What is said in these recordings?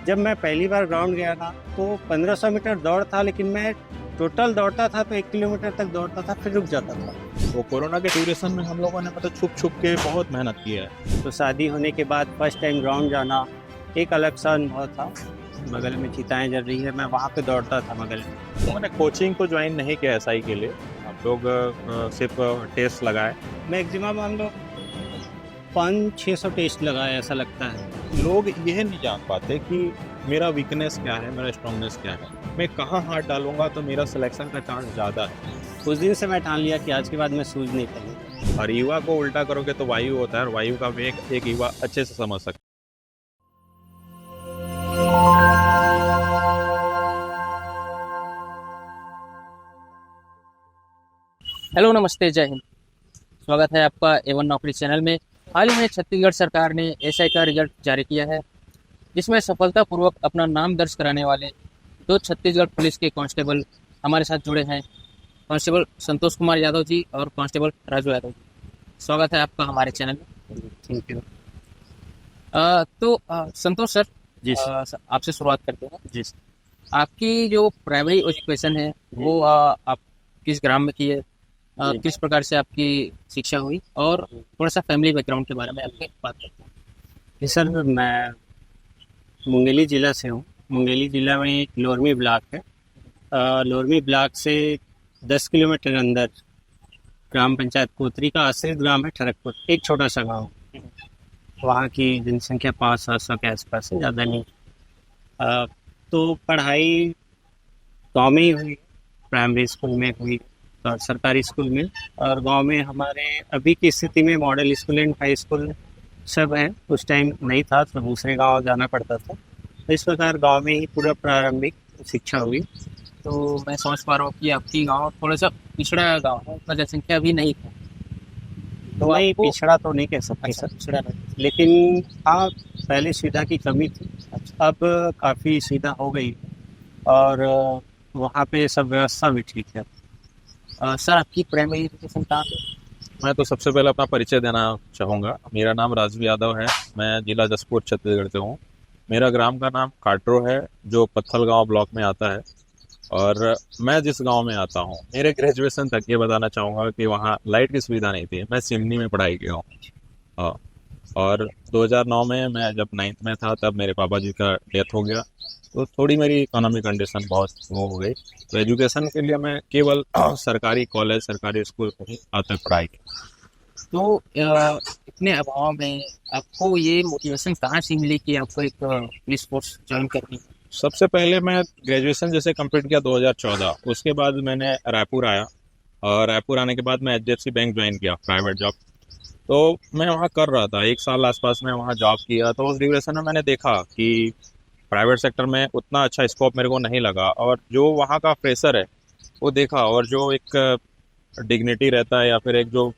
जब मैं पहली बार ग्राउंड गया था तो 1500 मीटर दौड़ था, लेकिन मैं टोटल दौड़ता था तो 1 किलोमीटर तक दौड़ता था, फिर रुक जाता था। वो कोरोना के ड्यूरेशन में हम लोगों ने मतलब छुप छुप के बहुत मेहनत की है। तो शादी होने के बाद फर्स्ट टाइम ग्राउंड जाना एक अलग सा अनुभव था। बगल में चिताएं जल रही है, मैं वहाँ पे दौड़ता था बगल में। तो मैंने कोचिंग को ज्वाइन नहीं किया एसआई के लिए। हम लोग सिर्फ टेस्ट लगाए। मैक्सिमम हम लोग 500-600 टेस्ट लगाए, ऐसा लगता है। लोग यह नहीं जान पाते कि मेरा वीकनेस क्या है, मेरा स्ट्रांगनेस क्या है, मैं कहाँ हाथ डालूंगा तो मेरा सिलेक्शन का चांस ज़्यादा है। उस दिन से मैं ठान लिया कि आज के बाद मैं शूज नहीं पहनूंगा। और युवा को उल्टा करोगे तो वायु होता है, और वायु का वेग एक युवा अच्छे से समझ सकता है। हेलो, नमस्ते, जय हिंद। स्वागत है आपका A1 नौकरी चैनल में। हाल ही में छत्तीसगढ़ सरकार ने एसआई का रिजल्ट जारी किया है, जिसमें सफलतापूर्वक अपना नाम दर्ज कराने वाले 2 छत्तीसगढ़ पुलिस के कांस्टेबल हमारे साथ जुड़े हैं। कांस्टेबल संतोष कुमार यादव जी और कांस्टेबल राजू यादव जी। स्वागत है आपका हमारे चैनल में। Thank you. संतोष सर जी आपसे शुरुआत करते हैं। जी। आपकी जो प्राइमरी एजुकेशन है वो आप किस ग्राम में की है? किस प्रकार से आपकी शिक्षा हुई, और थोड़ा सा फैमिली बैकग्राउंड के बारे में आपके बात करते हैं। जी सर, मैं मुंगेली ज़िला से हूँ। मुंगेली ज़िला में एक लोरमी ब्लॉक है। लोरमी ब्लॉक से 10 किलोमीटर अंदर ग्राम पंचायत कोतरी का आश्रित ग्राम है ठरकपुर, एक छोटा सा गांव। वहाँ की जनसंख्या 500-700 के आसपास है, ज़्यादा नहीं। तो पढ़ाई गाँव में ही हुई, प्राइमरी स्कूल में हुई और सरकारी स्कूल में। और गांव में हमारे अभी की स्थिति में model school and high school सब है, उस टाइम नहीं था तो दूसरे गांव जाना पड़ता था। तो इस प्रकार गांव में ही पूरा प्रारंभिक शिक्षा हुई। तो मैं समझ पा रहा हूँ कि आपकी गांव थोड़ा सा पिछड़ा गांव है, उतना जनसंख्या भी नहीं है। तो नहीं, पिछड़ा तो नहीं कह सकते अच्छा, सर, पिछड़ा नहीं। लेकिन हाँ, पहले सुविधा की कमी थी, अब काफ़ी सुविधा हो गई और वहाँ पे सब व्यवस्था भी ठीक है। सर, आपकी प्राइमरी एजुकेशन कहाँ पे? मैं तो सबसे पहले अपना परिचय देना चाहूँगा। मेरा नाम राजू यादव है। मैं जिला जसपुर छत्तीसगढ़ से हूँ। मेरा ग्राम का नाम काटरो है, जो पत्थलगांव ब्लॉक में आता है। और मैं जिस गांव में आता हूँ, मेरे ग्रेजुएशन तक ये बताना चाहूँगा कि वहाँ लाइट की सुविधा नहीं थी। मैं सिवनी में पढ़ाई किया हूँ। हाँ। और 2009 में मैं जब 9th में था तब मेरे पापा जी का डेथ हो गया, तो थोड़ी मेरी इकोनॉमी कंडीशन बहुत वो हो गई। तो एजुकेशन के लिए मैं केवल सरकारी कॉलेज, सरकारी स्कूल में ही आज तक पढ़ाई की। तो इतने अभाव में आपको ये मोटिवेशन कहाँ से मिली कि आपको एक पुलिस फोर्स ज्वाइन करनी? सबसे पहले मैं ग्रेजुएशन जैसे कंप्लीट किया 2014, उसके बाद मैंने रायपुर आया, और रायपुर आने के बाद मैं HDFC बैंक ज्वाइन किया, प्राइवेट जॉब। तो मैं वहाँ कर रहा था 1 साल आसपास में वहाँ जॉब किया। तो उस ड्यूरेशन में मैंने देखा कि प्राइवेट सेक्टर में उतना अच्छा स्कोप मेरे को नहीं लगा, और जो वहाँ का फ्रेशर है वो देखा, और जो एक डिग्निटी रहता है या फिर एक जो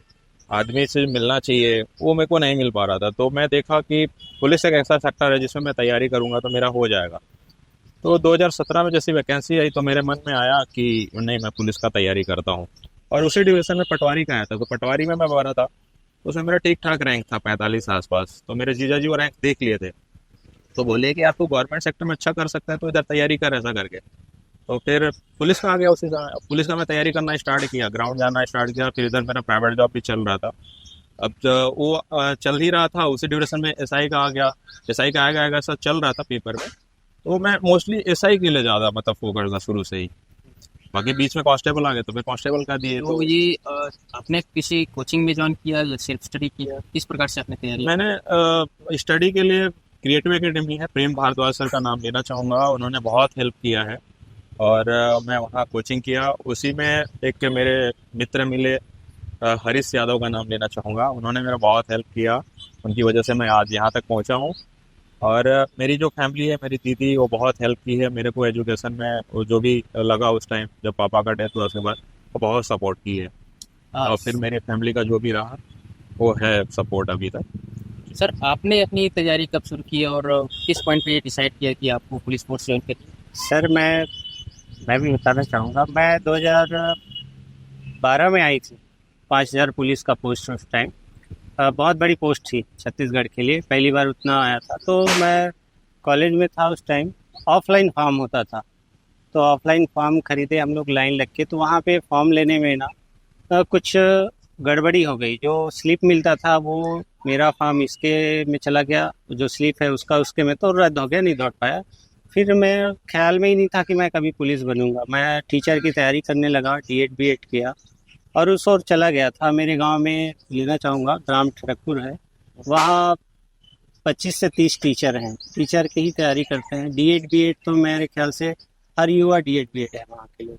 आदमी से मिलना चाहिए वो मेरे को नहीं मिल पा रहा था। तो मैं देखा कि पुलिस एक ऐसा सेक्टर है जिसमें मैं तैयारी करूँगा तो मेरा हो जाएगा। तो 2017 में जैसी वैकेंसी आई तो मेरे मन में आया कि नहीं, मैं पुलिस का तैयारी करता हूँ। और उसी डिवीजन में पटवारी का आया था, तो पटवारी में मैं भरा था। उसमें मेरा ठीक ठाक रैंक था, 45 आसपास। तो मेरे जीजा जी वो रैंक देख लिए थे, तो बोले कि आप तो गवर्नमेंट सेक्टर में अच्छा कर सकते हैं, तो इधर तैयारी कर, ऐसा करके। तो फिर पुलिस का आ गया। उसी समय पुलिस का मैं तैयारी करना स्टार्ट किया, ग्राउंड जाना स्टार्ट किया। फिर इधर मेरा प्राइवेट जॉब भी चल रहा था। अब वो चल ही रहा था, उसी ड्यूरेशन में एसआई का आ गया। एसआई का आएगा सब चल रहा था पेपर में। तो मैं मोस्टली एसआई के लिए ज़्यादा मतलब फोकस था शुरू से ही। बाकी बीच में कांस्टेबल आ गए तो फिर कांस्टेबल का दिए। तो ये आपने किसी कोचिंग में ज्वाइन किया या सिर्फ स्टडी किया? किस प्रकार से आपने तैयारी? मैंने स्टडी के लिए क्रिएटिव एकेडमी है, प्रेम भारद्वाज सर का नाम लेना चाहूँगा, उन्होंने बहुत हेल्प किया है। और मैं वहाँ कोचिंग किया। उसी में एक मेरे मित्र मिले, हरीश यादव का नाम लेना चाहूँगा, उन्होंने मेरा बहुत हेल्प किया। उनकी वजह से मैं आज यहाँ तक पहुँचा हूँ। और मेरी जो फैमिली है, मेरी दीदी, वो बहुत हेल्प की है मेरे को एजुकेशन में। वो जो भी लगा उस टाइम जब पापा का डेथ हुआ, उसके बाद वो बहुत सपोर्ट की है। और फिर मेरी फैमिली का जो भी रहा वो है सपोर्ट अभी तक। सर, आपने अपनी तैयारी कब शुरू की और किस पॉइंट पे ये डिसाइड किया कि आपको पुलिस फोर्स ज्वाइन करनी है? सर, मैं भी बताना चाहूँगा। मैं 2012 में आई थी, 5000 पुलिस का पोस्ट उस टाइम। बहुत बड़ी पोस्ट थी छत्तीसगढ़ के लिए, पहली बार उतना आया था। तो मैं कॉलेज में था उस टाइम ऑफलाइन फॉर्म होता था, तो ऑफलाइन फॉर्म खरीदे हम लोग लाइन लग के। तो वहाँ पे फॉर्म लेने में ना कुछ गड़बड़ी हो गई। जो स्लिप मिलता था वो मेरा फॉर्म इसके में चला गया, जो स्लिप है उसका उसके में, तो रद्द हो गया, नहीं दौड़ पाया। फिर मैं ख्याल में ही नहीं था कि मैं कभी पुलिस बनूंगा। मैं टीचर की तैयारी करने लगा, डीएड बीएड किया और उस ओर चला गया था। मेरे गांव में लेना चाहूँगा, ग्राम ठरकपुर है, वहाँ 25 से 30 टीचर हैं, टीचर की ही तैयारी करते हैं। डीएड बीएड तो मेरे ख्याल से हर युवा डीएड बीएड है वहाँ के लोग,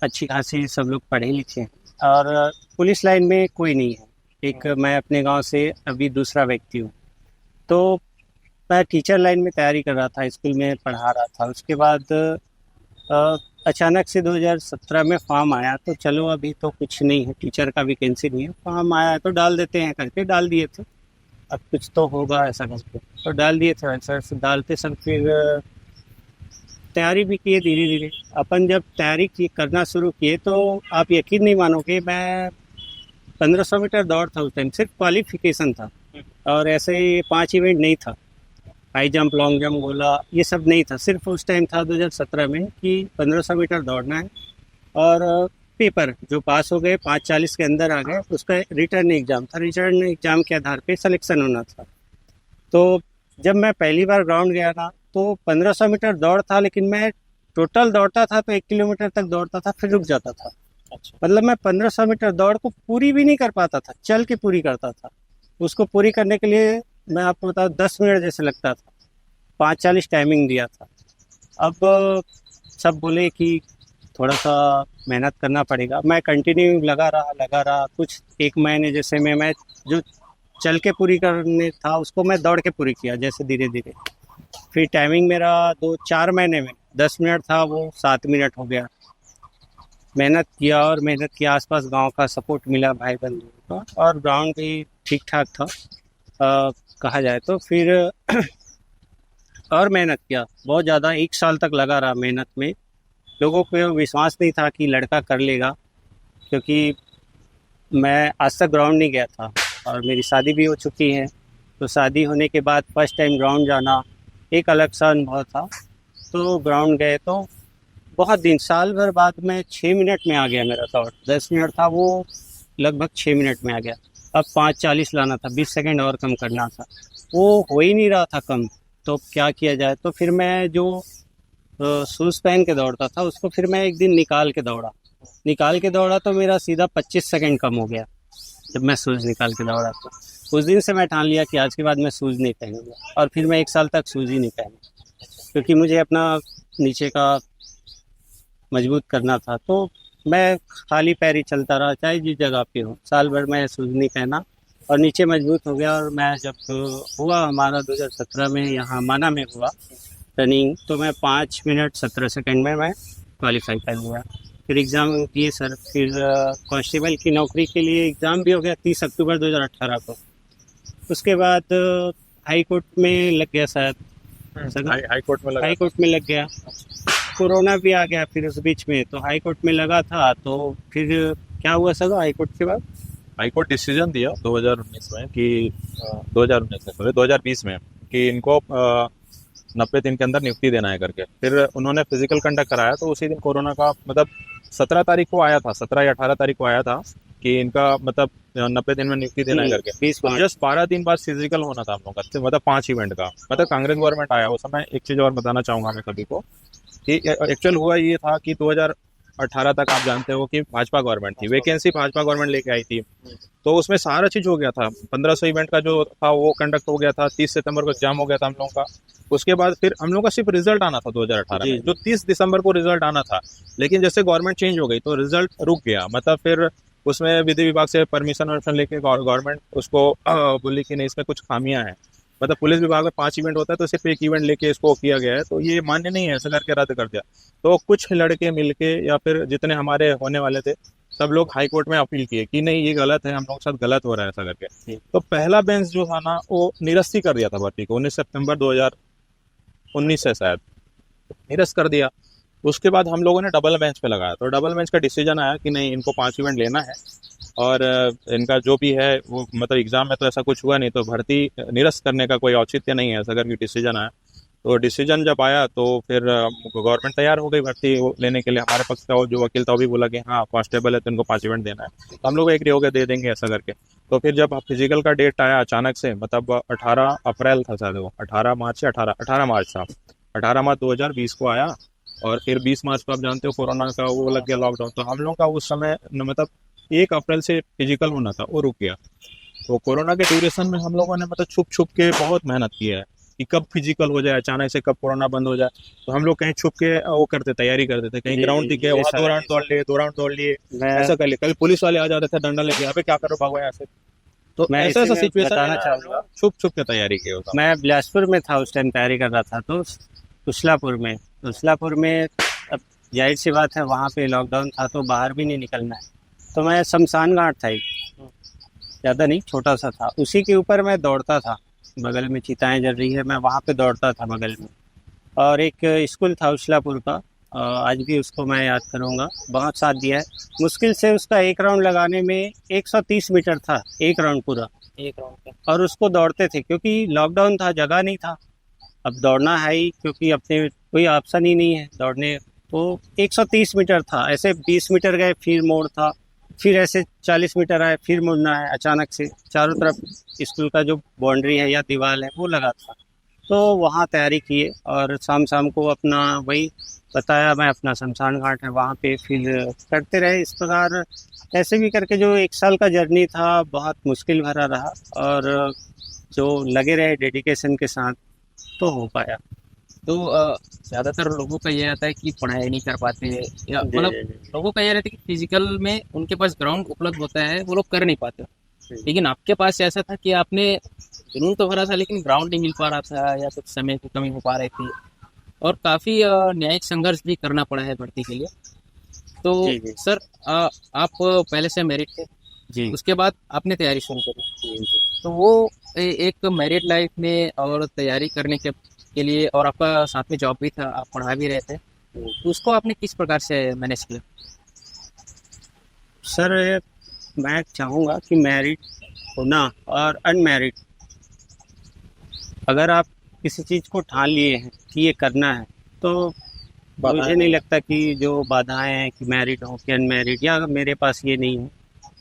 अच्छी खासी सब लोग पढ़े लिखे हैं। और पुलिस लाइन में कोई नहीं है। एक मैं अपने गांव से अभी दूसरा व्यक्ति हूँ। तो मैं टीचर लाइन में तैयारी कर रहा था, स्कूल में पढ़ा रहा था। उसके बाद अचानक से 2017 में फॉर्म आया, तो चलो अभी तो कुछ नहीं है, टीचर का वैकेंसी नहीं है, फॉर्म आया तो डाल देते हैं करके डाल दिए थे। अब कुछ तो होगा ऐसा करके तो डाल दिए थे। वैसे डालते सब फिर तैयारी भी किए धीरे धीरे। अपन जब तैयारी करना शुरू किए तो आप यकीन नहीं मानोगे, मैं 1500 मीटर दौड़ था उस टाइम, सिर्फ क्वालिफिकेशन था और ऐसे ही 5 इवेंट नहीं था, हाई जंप, लॉन्ग जंप, गोला, ये सब नहीं था। सिर्फ उस टाइम था 2017 में कि 1500 मीटर दौड़ना है और पेपर जो पास हो गए 5:40 के अंदर आ गए, उसका रिटर्न एग्ज़ाम था। रिटर्न एग्ज़ाम के आधार पे सिलेक्शन होना था। तो जब मैं पहली बार ग्राउंड गया ना, तो 1500 मीटर दौड़ था, लेकिन मैं टोटल दौड़ता था तो 1 किलोमीटर तक दौड़ता था, फिर रुक जाता था। अच्छा। मतलब मैं 1500 मीटर दौड़ को पूरी भी नहीं कर पाता था, चल के पूरी करता था। उसको पूरी करने के लिए मैं आपको बताऊँ 10 मिनट जैसे लगता था, 5:40 टाइमिंग दिया था। अब सब बोले कि थोड़ा सा मेहनत करना पड़ेगा। मैं कंटिन्यू लगा रहा कुछ 1 महीने जैसे में मैं जो चल के पूरी करने था उसको मैं दौड़ के पूरी किया जैसे धीरे धीरे। फिर टाइमिंग मेरा 4 महीने में 10 मिनट था, वो 7 मिनट हो गया। मेहनत किया और मेहनत के आसपास गांव का सपोर्ट मिला, भाई बंधुओं का, और ग्राउंड भी ठीक ठाक था कहा जाए तो। फिर और मेहनत किया बहुत ज़्यादा, 1 साल तक लगा रहा मेहनत में। लोगों को विश्वास नहीं था कि लड़का कर लेगा, क्योंकि मैं आज तक ग्राउंड नहीं गया था और मेरी शादी भी हो चुकी है। तो शादी होने के बाद फर्स्ट टाइम ग्राउंड जाना एक अलग सा अनुभव था। तो ग्राउंड गए तो बहुत दिन, साल भर बाद में 6 मिनट में आ गया मेरा दौड़। 10 मिनट था वो लगभग 6 मिनट में आ गया। अब 5:40 लाना था, 20 सेकंड और कम करना था, वो हो ही नहीं रहा था कम। तो क्या किया जाए, तो फिर मैं जो शूज़ पहन के दौड़ता था उसको फिर मैं एक दिन निकाल के दौड़ा तो मेरा सीधा 25 सेकंड कम हो गया जब मैं शूज़ निकाल के दौड़ा। तो उस दिन से मैं ठान लिया कि आज के बाद मैं शूज़ नहीं पहनूंगा, और फिर मैं 1 साल तक शूज़ ही नहीं पहना, क्योंकि मुझे अपना नीचे का मजबूत करना था। तो मैं खाली पैर ही चलता रहा, चाहे जिस जगह पे हो। साल भर मैं शूज़ नहीं पहना और नीचे मजबूत हो गया। और मैं जब हुआ हमारा 2017 में यहाँ माना में हुआ रनिंग, तो मैं 5 मिनट 17 सेकंड में मैं क्वालिफाई कर गया। फिर एग्ज़ाम दिए सर, फिर कांस्टेबल की नौकरी के लिए एग्ज़ाम भी हो गया 30 अक्टूबर 2018 को। उसके बाद हाई कोर्ट में लग गया शायद, हाई कोर्ट में लग गया। कोरोना भी आ गया फिर उस बीच में, तो हाई कोर्ट में लगा था। तो फिर क्या हुआ सर हाई कोर्ट के बाद? हाई कोर्ट डिसीजन दिया 2019 में कि 2020 में कि इनको 90 दिन के अंदर नियुक्ति देना है करके। फिर उन्होंने फिजिकल कंडक्ट कराया, तो उसी दिन कोरोना का मतलब 17 तारीख को आया था, 17 या 18 तारीख को आया था कि इनका मतलब 90 दिन में नियुक्ति देना है करके। 20 मार्च। जस्ट 12 दिन बाद फिजिकल होना था हम लोग का, मतलब 5 इवेंट का। मतलब कांग्रेस गवर्नमेंट आया उस समय। एक चीज़ और बताना चाहूँगा मैं सभी को कि एक्चुअल हुआ ये था कि 2018 तक आप जानते हो कि भाजपा गवर्नमेंट थी, वैकेंसी भाजपा गवर्नमेंट लेके आई थी। तो उसमें सारा चीज़ हो गया था। 1500 इवेंट का जो था वो कंडक्ट हो गया था। 30 सितंबर को एग्जाम हो गया था हम लोगों का। उसके बाद फिर हम लोग का सिर्फ रिजल्ट आना था 2018 में, जो 30 दिसंबर को रिजल्ट आना था। लेकिन जैसे गवर्नमेंट चेंज हो गई तो रिजल्ट रुक गया। मतलब फिर उसमें विधि विभाग से परमिशन लेके गवर्नमेंट उसको बोली कि नहीं, इसमें कुछ खामियां हैं। मतलब पुलिस विभाग में 5 इवेंट होता है तो सिर्फ 1 इवेंट लेके इसको किया गया है, तो ये मान्य नहीं है, ऐसा करके रद्द कर दिया। तो कुछ लड़के मिलके या फिर जितने हमारे होने वाले थे सब लोग हाई कोर्ट में अपील किए कि नहीं ये गलत है, हम लोग के साथ गलत हो रहा है ऐसा करके। तो पहला बेंच जो था ना वो निरस्त ही कर दिया था भर्ती को, 19 सितंबर 2019 से शायद निरस्त कर दिया। उसके बाद हम लोगों ने डबल बेंच पे लगाया, तो डबल बेंच का डिसीजन आया कि नहीं इनको 5 इवेंट लेना है और इनका जो भी है वो मतलब एग्जाम में तो ऐसा कुछ हुआ नहीं, तो भर्ती निरस्त करने का कोई औचित्य नहीं है, ऐसा करके डिसीजन आया। तो डिसीजन जब आया तो फिर गवर्नमेंट तैयार हो गई भर्ती लेने के लिए। हमारे पक्ष का वो जो वकील था वो भी बोला कि हाँ कांस्टेबल है तो इनको 5 इवेंट देना है, तो हम लोग एग्री हो गए दे देंगे ऐसा करके। तो फिर जब फिजिकल का डेट आया अचानक से, मतलब 18 अप्रैल था शायद, वो 18 मार्च से 18 मार्च था, 18 मार्च 2020 को आया। और फिर 20 मार्च को आप जानते हो कोरोना का वो लग गया लॉकडाउन, तो हम लोग का उस समय मतलब 1 अप्रैल से फिजिकल होना था वो रुक गया। तो कोरोना के ड्यूरेशन में हम लोगों ने मतलब छुप छुप के बहुत मेहनत की है कि कब फिजिकल हो जाए, अचानक से कब कोरोना बंद हो जाए। तो हम लोग कहीं छुप के वो करते, तैयारी करते थे, कहीं जी, ग्राउंड जी, दिखे जी, वहाँ ऐसा 2 राउंड दौड़ लिए, 2 राउंड दौड़ लिए, मैं ऐसा कर लिए। कभी पुलिस वाले आ जाते थे डंडा लेके, अबे क्या करो भागो यहाँ से। तो मैं ऐसा इसी ऐसा में सिचुएशन बताना में ना हम चाहूँगा। लोग छुप छुप के तैयारी किए होता। मैं बिलासपुर में था उस टाइम, तैयारी कर रहा था, तो कुशलापुर में अब जाहिर सी बात है वहाँ पे लॉकडाउन था तो बाहर भी नहीं निकलना है। तो मैं शमशान घाट था एक, ज़्यादा नहीं छोटा सा था, उसी के ऊपर मैं दौड़ता था। बगल में चिताएं जल रही है, मैं वहाँ पे दौड़ता था बगल में। और एक स्कूल था उछलापुर का, आज भी उसको मैं याद करूँगा, बहुत साथ दिया है। मुश्किल से उसका एक राउंड लगाने में 130 मीटर था, एक राउंड पूरा, एक राउंड पे। और उसको दौड़ते थे क्योंकि लॉकडाउन था, जगह नहीं था। अब दौड़ना है ही क्योंकि अपने कोई ऑप्शन ही नहीं है दौड़ने। तो 130 मीटर था, ऐसे 20 मीटर गए फिर मोड़ था, फिर ऐसे 40 मीटर आए फिर मुड़ना है। अचानक से चारों तरफ स्कूल का जो बाउंड्री है या दीवार है वो लगा था। तो वहाँ तैयारी किए और शाम शाम को अपना वही बताया मैं, अपना शमशान घाट है वहाँ पे, फिर करते रहे इस प्रकार। ऐसे भी करके जो 1 साल का जर्नी था बहुत मुश्किल भरा रहा, और जो लगे रहे डेडिकेशन के साथ तो हो पाया। तो ज़्यादातर लोगों का ये आता है कि पढ़ाई नहीं कर पाते हैं, या जी, मतलब जी, जी। लोगों का ये रहता है कि फिजिकल में उनके पास ग्राउंड उपलब्ध होता है, वो लोग कर नहीं पाते। लेकिन आपके पास ऐसा था कि आपने जुनून तो भरा था लेकिन ग्राउंड नहीं मिल पा रहा था, या कुछ समय की कमी हो पा रही थी, और काफ़ी न्यायिक संघर्ष भी करना पड़ा है भर्ती के लिए। तो जी, जी। सर, आप पहले से मैरिड थे, जी, उसके बाद आपने तैयारी शुरू करी, जी, जी। तो वो एक मैरिड लाइफ में और तैयारी करने के लिए, और आपका साथ में जॉब भी था, आप पढ़ा भी रहे थे, तो उसको आपने किस प्रकार से मैनेज किया? सर मैं चाहूँगा कि मैरिड होना और अनमैरिड, अगर आप किसी चीज़ को ठान लिए हैं कि ये करना है, तो मुझे नहीं लगता कि जो बाधाएं हैं कि मैरिड हो कि अनमैरिड या मेरे पास ये नहीं है,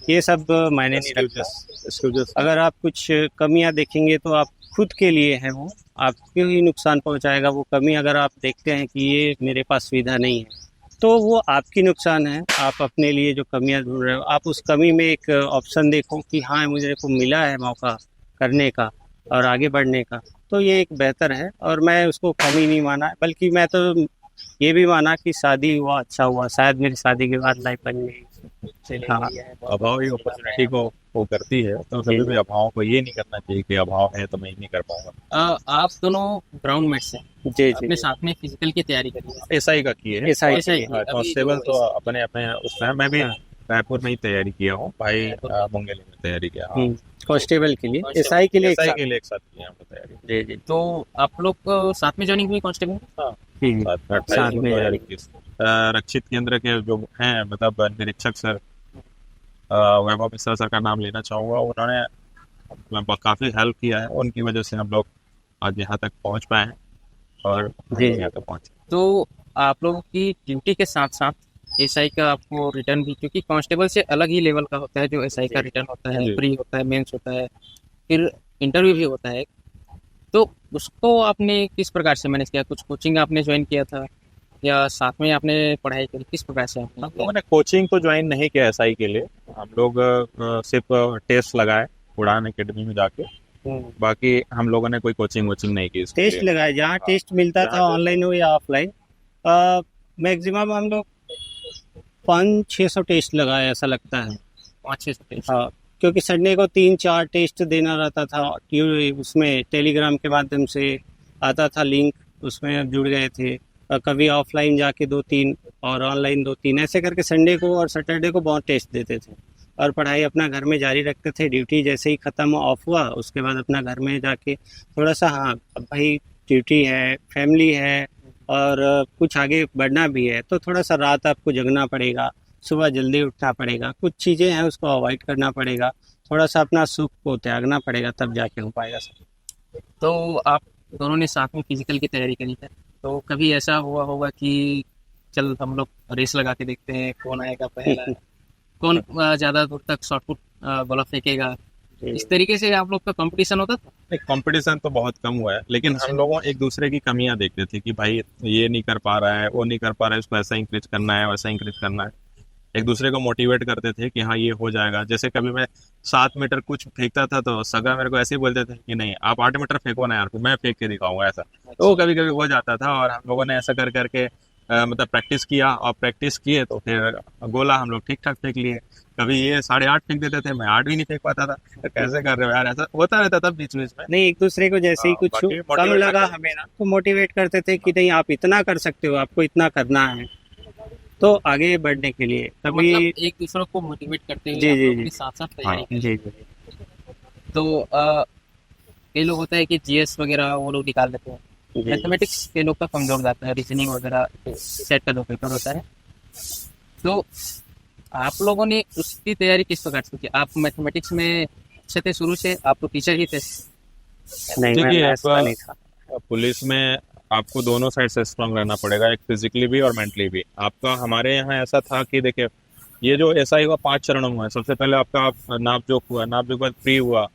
ये सब मायने नहीं रखता। एक्सक्यूजेस। अगर आप कुछ कमियां देखेंगे तो आप खुद के लिए है, वो आपको ही नुकसान पहुंचाएगा। वो कमी अगर आप देखते हैं कि ये मेरे पास सुविधा नहीं है, तो वो आपकी नुकसान है। आप अपने लिए जो कमियां ढूंढ रहे हो, आप उस कमी में एक ऑप्शन देखो कि हाँ मुझे को मिला है मौका करने का और आगे बढ़ने का, तो ये एक बेहतर है। और मैं उसको कमी नहीं माना, बल्कि मैं तो ये भी माना कि शादी हुआ अच्छा हुआ, शायद मेरी शादी के बाद लाइफ बन गई। हाँ, अभाव ही अपॉर्चुनिटी को वो करती है, तो कभी भी अभाव को ये नहीं करना चाहिए कि अभाव है तो मैं नहीं कर पाऊंगा। आप दोनों ग्राउंड मेट्स हैं, जी, अपने जी। साथ में फिजिकल की तैयारी करी है। एसआई का किए है। SI SI की। अभी कांस्टेबल जो तो अपने अपने उसमें, मैं भी हाँ। रायपुर में ही तैयारी किया हूँ भाई, मुंगेली में तैयारी किया। हाँ, कांस्टेबल के लिए, कांस्टेबल। SI के लिए एक एसआई साथ। के लिए एक साथ किया हम लोग तैयारी। जी, जी। तो आप लोग साथ में ज्वाइनिंग हुई कांस्टेबल में? हाँ, हम्म, साथ में साथ 28 में जून जारी। 2021। रक्षित केंद्र के जो हैं मतलब निरीक्षक सर, वैभव मिश्रा सर का नाम लेना चाहूँगा। उन्होंने काफ़ी हेल्प किया है, उनकी वजह से हम लोग आज यहाँ तक पहुँच पाए हैं और जी। यहाँ तक पहुँचे। तो आप लोगों की ड्यूटी के साथ साथ एसआई का आपको रिटर्न भी, क्योंकि कांस्टेबल से अलग ही लेवल का होता है जो एसआई का रिटर्न होता है, जी। प्री होता है, मेंस होता है, फिर इंटरव्यू भी होता है। तो उसको आपने किस प्रकार से मैनेज किया? कुछ कोचिंग आपने ज्वाइन किया था, या साथ में आपने पढ़ाई करी? किस प्रकार से हम आपने? लोगों ने कोचिंग तो ज्वाइन नहीं किया एसआई के लिए। हम लोग सिर्फ टेस्ट लगाए उड़ान एकेडमी में जाके, बाकी हम लोगों ने कोई कोचिंग वोचिंग नहीं की इसके टेस्ट लिए। लगाए, जहाँ टेस्ट मिलता था, जहाँ ऑनलाइन हो या ऑफलाइन। मैक्सिमम हम लोग 500-600 टेस्ट लगाए ऐसा लगता है। 5-6 टेस्ट। हाँ, क्योंकि संडे को 3-4 टेस्ट देना रहता था। उसमें टेलीग्राम के माध्यम से आता था लिंक, उसमें हम जुड़ गए थे। कभी ऑफलाइन जाके 2-3 और ऑनलाइन 2-3, ऐसे करके संडे को और सैटरडे को बहुत टेस्ट देते थे। और पढ़ाई अपना घर में जारी रखते थे। ड्यूटी जैसे ही ख़त्म ऑफ हुआ उसके बाद अपना घर में जाके थोड़ा सा, हाँ अब भाई ड्यूटी है, फैमिली है और कुछ आगे बढ़ना भी है, तो थोड़ा सा रात आपको जगना पड़ेगा, सुबह जल्दी उठना पड़ेगा, कुछ चीज़ें हैं उसको अवॉइड करना पड़ेगा, थोड़ा सा अपना सुख को त्यागना पड़ेगा, तब जाके हो पाएगा सब। तो आप दोनों ने साथ में फिजिकल की तैयारी करी है, तो कभी ऐसा हुआ होगा कि चल हम लोग रेस लगा के देखते हैं कौन आएगा पहला, कौन ज्यादा दूर तक शॉर्ट पुट बॉल फेंकेगा, इस तरीके से आप लोग का कंपटीशन होता था? नहीं, कंपटीशन तो बहुत कम हुआ है, लेकिन हम लोगों एक दूसरे की कमियां देखते थे कि भाई ये नहीं कर पा रहा है, वो नहीं कर पा रहा है, इसको ऐसा इंक्रीज करना है, वैसा इंक्रीज करना है। एक दूसरे को मोटिवेट करते थे कि हाँ ये हो जाएगा। जैसे कभी मैं 7 मीटर कुछ फेंकता था तो सगा मेरे को ऐसे ही बोलते थे कि नहीं आप 8 मीटर फेंको ना यार, फिर मैं फेंक के दिखाऊंगा ऐसा। तो कभी कभी हो जाता था और हम लोगों ने ऐसा कर करके मतलब प्रैक्टिस किया, और प्रैक्टिस किए तो फिर गोला हम लोग ठीक ठाक फेंक लिए। कभी ये 8.5 फेंक देते थे, मैं 8 भी नहीं फेंक पाता था। तो कैसे कर रहे हो यार, ऐसा होता रहता था बीच बीच में। नहीं, एक दूसरे को जैसे ही हाँ, कुछ बाकी कम motivate लगा करते हमें ना तो मोटिवेट करते थे कि नहीं आप इतना कर सकते हो, आपको इतना करना है, तो आगे बढ़ने के लिए कभी। मतलब एक दूसरे को मोटिवेट करते हुए जी, आप जी, लोग जी। के साथ साथ हाँ तैयारी जी जी। करते। तो कई लोग होता है कि जीएस वगैरह वो लोग निकाल देते हैं, जी मैथमेटिक्स के लोग का कमजोर जाता है, रीजनिंग वगैरह सेट का जो पेपर होता है। तो आप लोगों ने उसकी तैयारी किस प्रकार से की? आप मैथमेटिक्स में अच्छे थे शुरू से, आप तो टीचर ही थे? नहीं, मैं देखिए मैथ्स का नहीं था। पुलिस में आपको दोनों साइड से स्ट्रांग रहना पड़ेगा, एक फिजिकली भी और मेंटली भी। आपका हमारे यहाँ ऐसा था कि देखिए ये जो एसआई हुआ 5 चरणों में है। सबसे पहले आपका नापजोक हुआ, नापजोक के बाद प्री हुआ।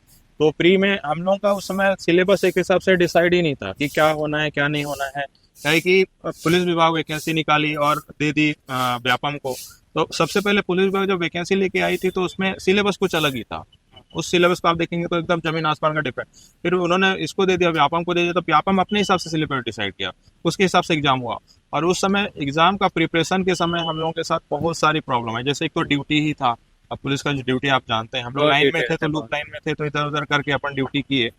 तो प्री में हम लोगों का उस समय सिलेबस एक हिसाब से डिसाइड ही नहीं था कि क्या होना है क्या नहीं होना है। क्या है कि पुलिस विभाग वैकेंसी निकाली और दे दी व्यापम को। तो सबसे पहले पुलिस विभाग जब वैकेंसी लेके आई थी तो उसमें सिलेबस कुछ अलग ही था। उस सिलेबस को आप देखेंगे तो एकदम जमीन आसमान का डिफरेंट। फिर उन्होंने इसको दे दिया, व्यापम को दे दिया, तो व्यापम अपने हिसाब से सिलेबस डिसाइड किया, उसके हिसाब से एग्जाम हुआ। और उस समय एग्जाम का प्रिपरेशन के समय हम लोगों के साथ बहुत सारी प्रॉब्लम है। जैसे एक तो ड्यूटी ही था। अब पुलिस का जो ड्यूटी आप जानते हैं, हम लोग लाइन में थे तो लूप लाइन में थे तो इधर उधर करके अपन ड्यूटी किए।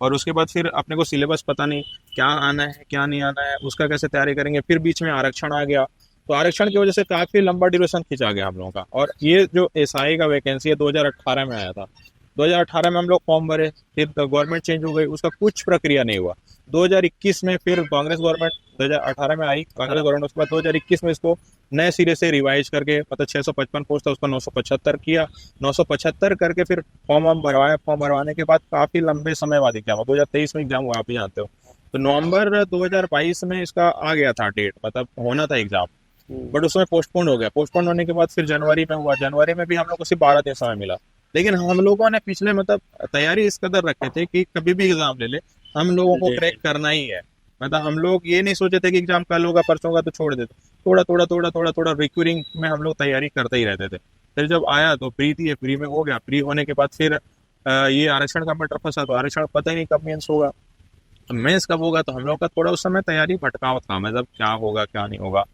और उसके बाद फिर अपने को सिलेबस पता नहीं क्या आना है क्या नहीं आना है, उसका कैसे तैयारी करेंगे। फिर बीच में आरक्षण आ गया, तो आरक्षण की वजह से काफी लंबा ड्यूरेशन खिंचा गया हम लोगों का। और ये जो एसआई का वैकेंसी है 2018 में आया था। 2018 में हम लोग फॉर्म भरे, फिर गवर्नमेंट चेंज हो गई, उसका कुछ प्रक्रिया नहीं हुआ। 2021 में फिर कांग्रेस गवर्नमेंट 2018 में आई, कांग्रेस गवर्नमेंट, उसके बाद 2021 में इसको नए सिरे से रिवाइज करके, मतलब 655 पोस्ट था उसको 975 किया। 975 करके फिर फॉर्म हम भरवाया। फॉर्म भरवाने के बाद काफी लंबे समय बाद एग्जाम हुआ। 2023 में एग्जाम हुआ, आप ही जानते हो। तो नवंबर 2022 में इसका आ गया था डेट, मतलब होना था एग्जाम, बट उसमें पोस्टपोन हो गया। पोस्टपोन होने के बाद फिर जनवरी में हुआ। जनवरी में भी हम लोग को सिर्फ 12 दिन समय मिला। लेकिन हम लोगों ने पिछले मतलब तैयारी इस कदर रखे थे कि कभी भी एग्जाम ले ले हम लोगों को क्रैक करना ही है। मतलब हम लोग ये नहीं सोचे थे कि एग्जाम कल होगा परसों होगा तो छोड़ देते। थोड़ा थोड़ा थोड़ा थोड़ा थोड़ा रिक्यूरिंग में हम लोग तैयारी करते ही रहते थे। फिर जब आया तो प्री थी, प्री में हो गया। प्री होने के बाद फिर ये आरक्षण का मैटर फंसा, तो आरक्षण पता ही नहीं कब मेंस होगा, मेंस कब होगा। तो हम लोग का थोड़ा उस समय तैयारी भटकाव था, मतलब क्या होगा क्या नहीं होगा।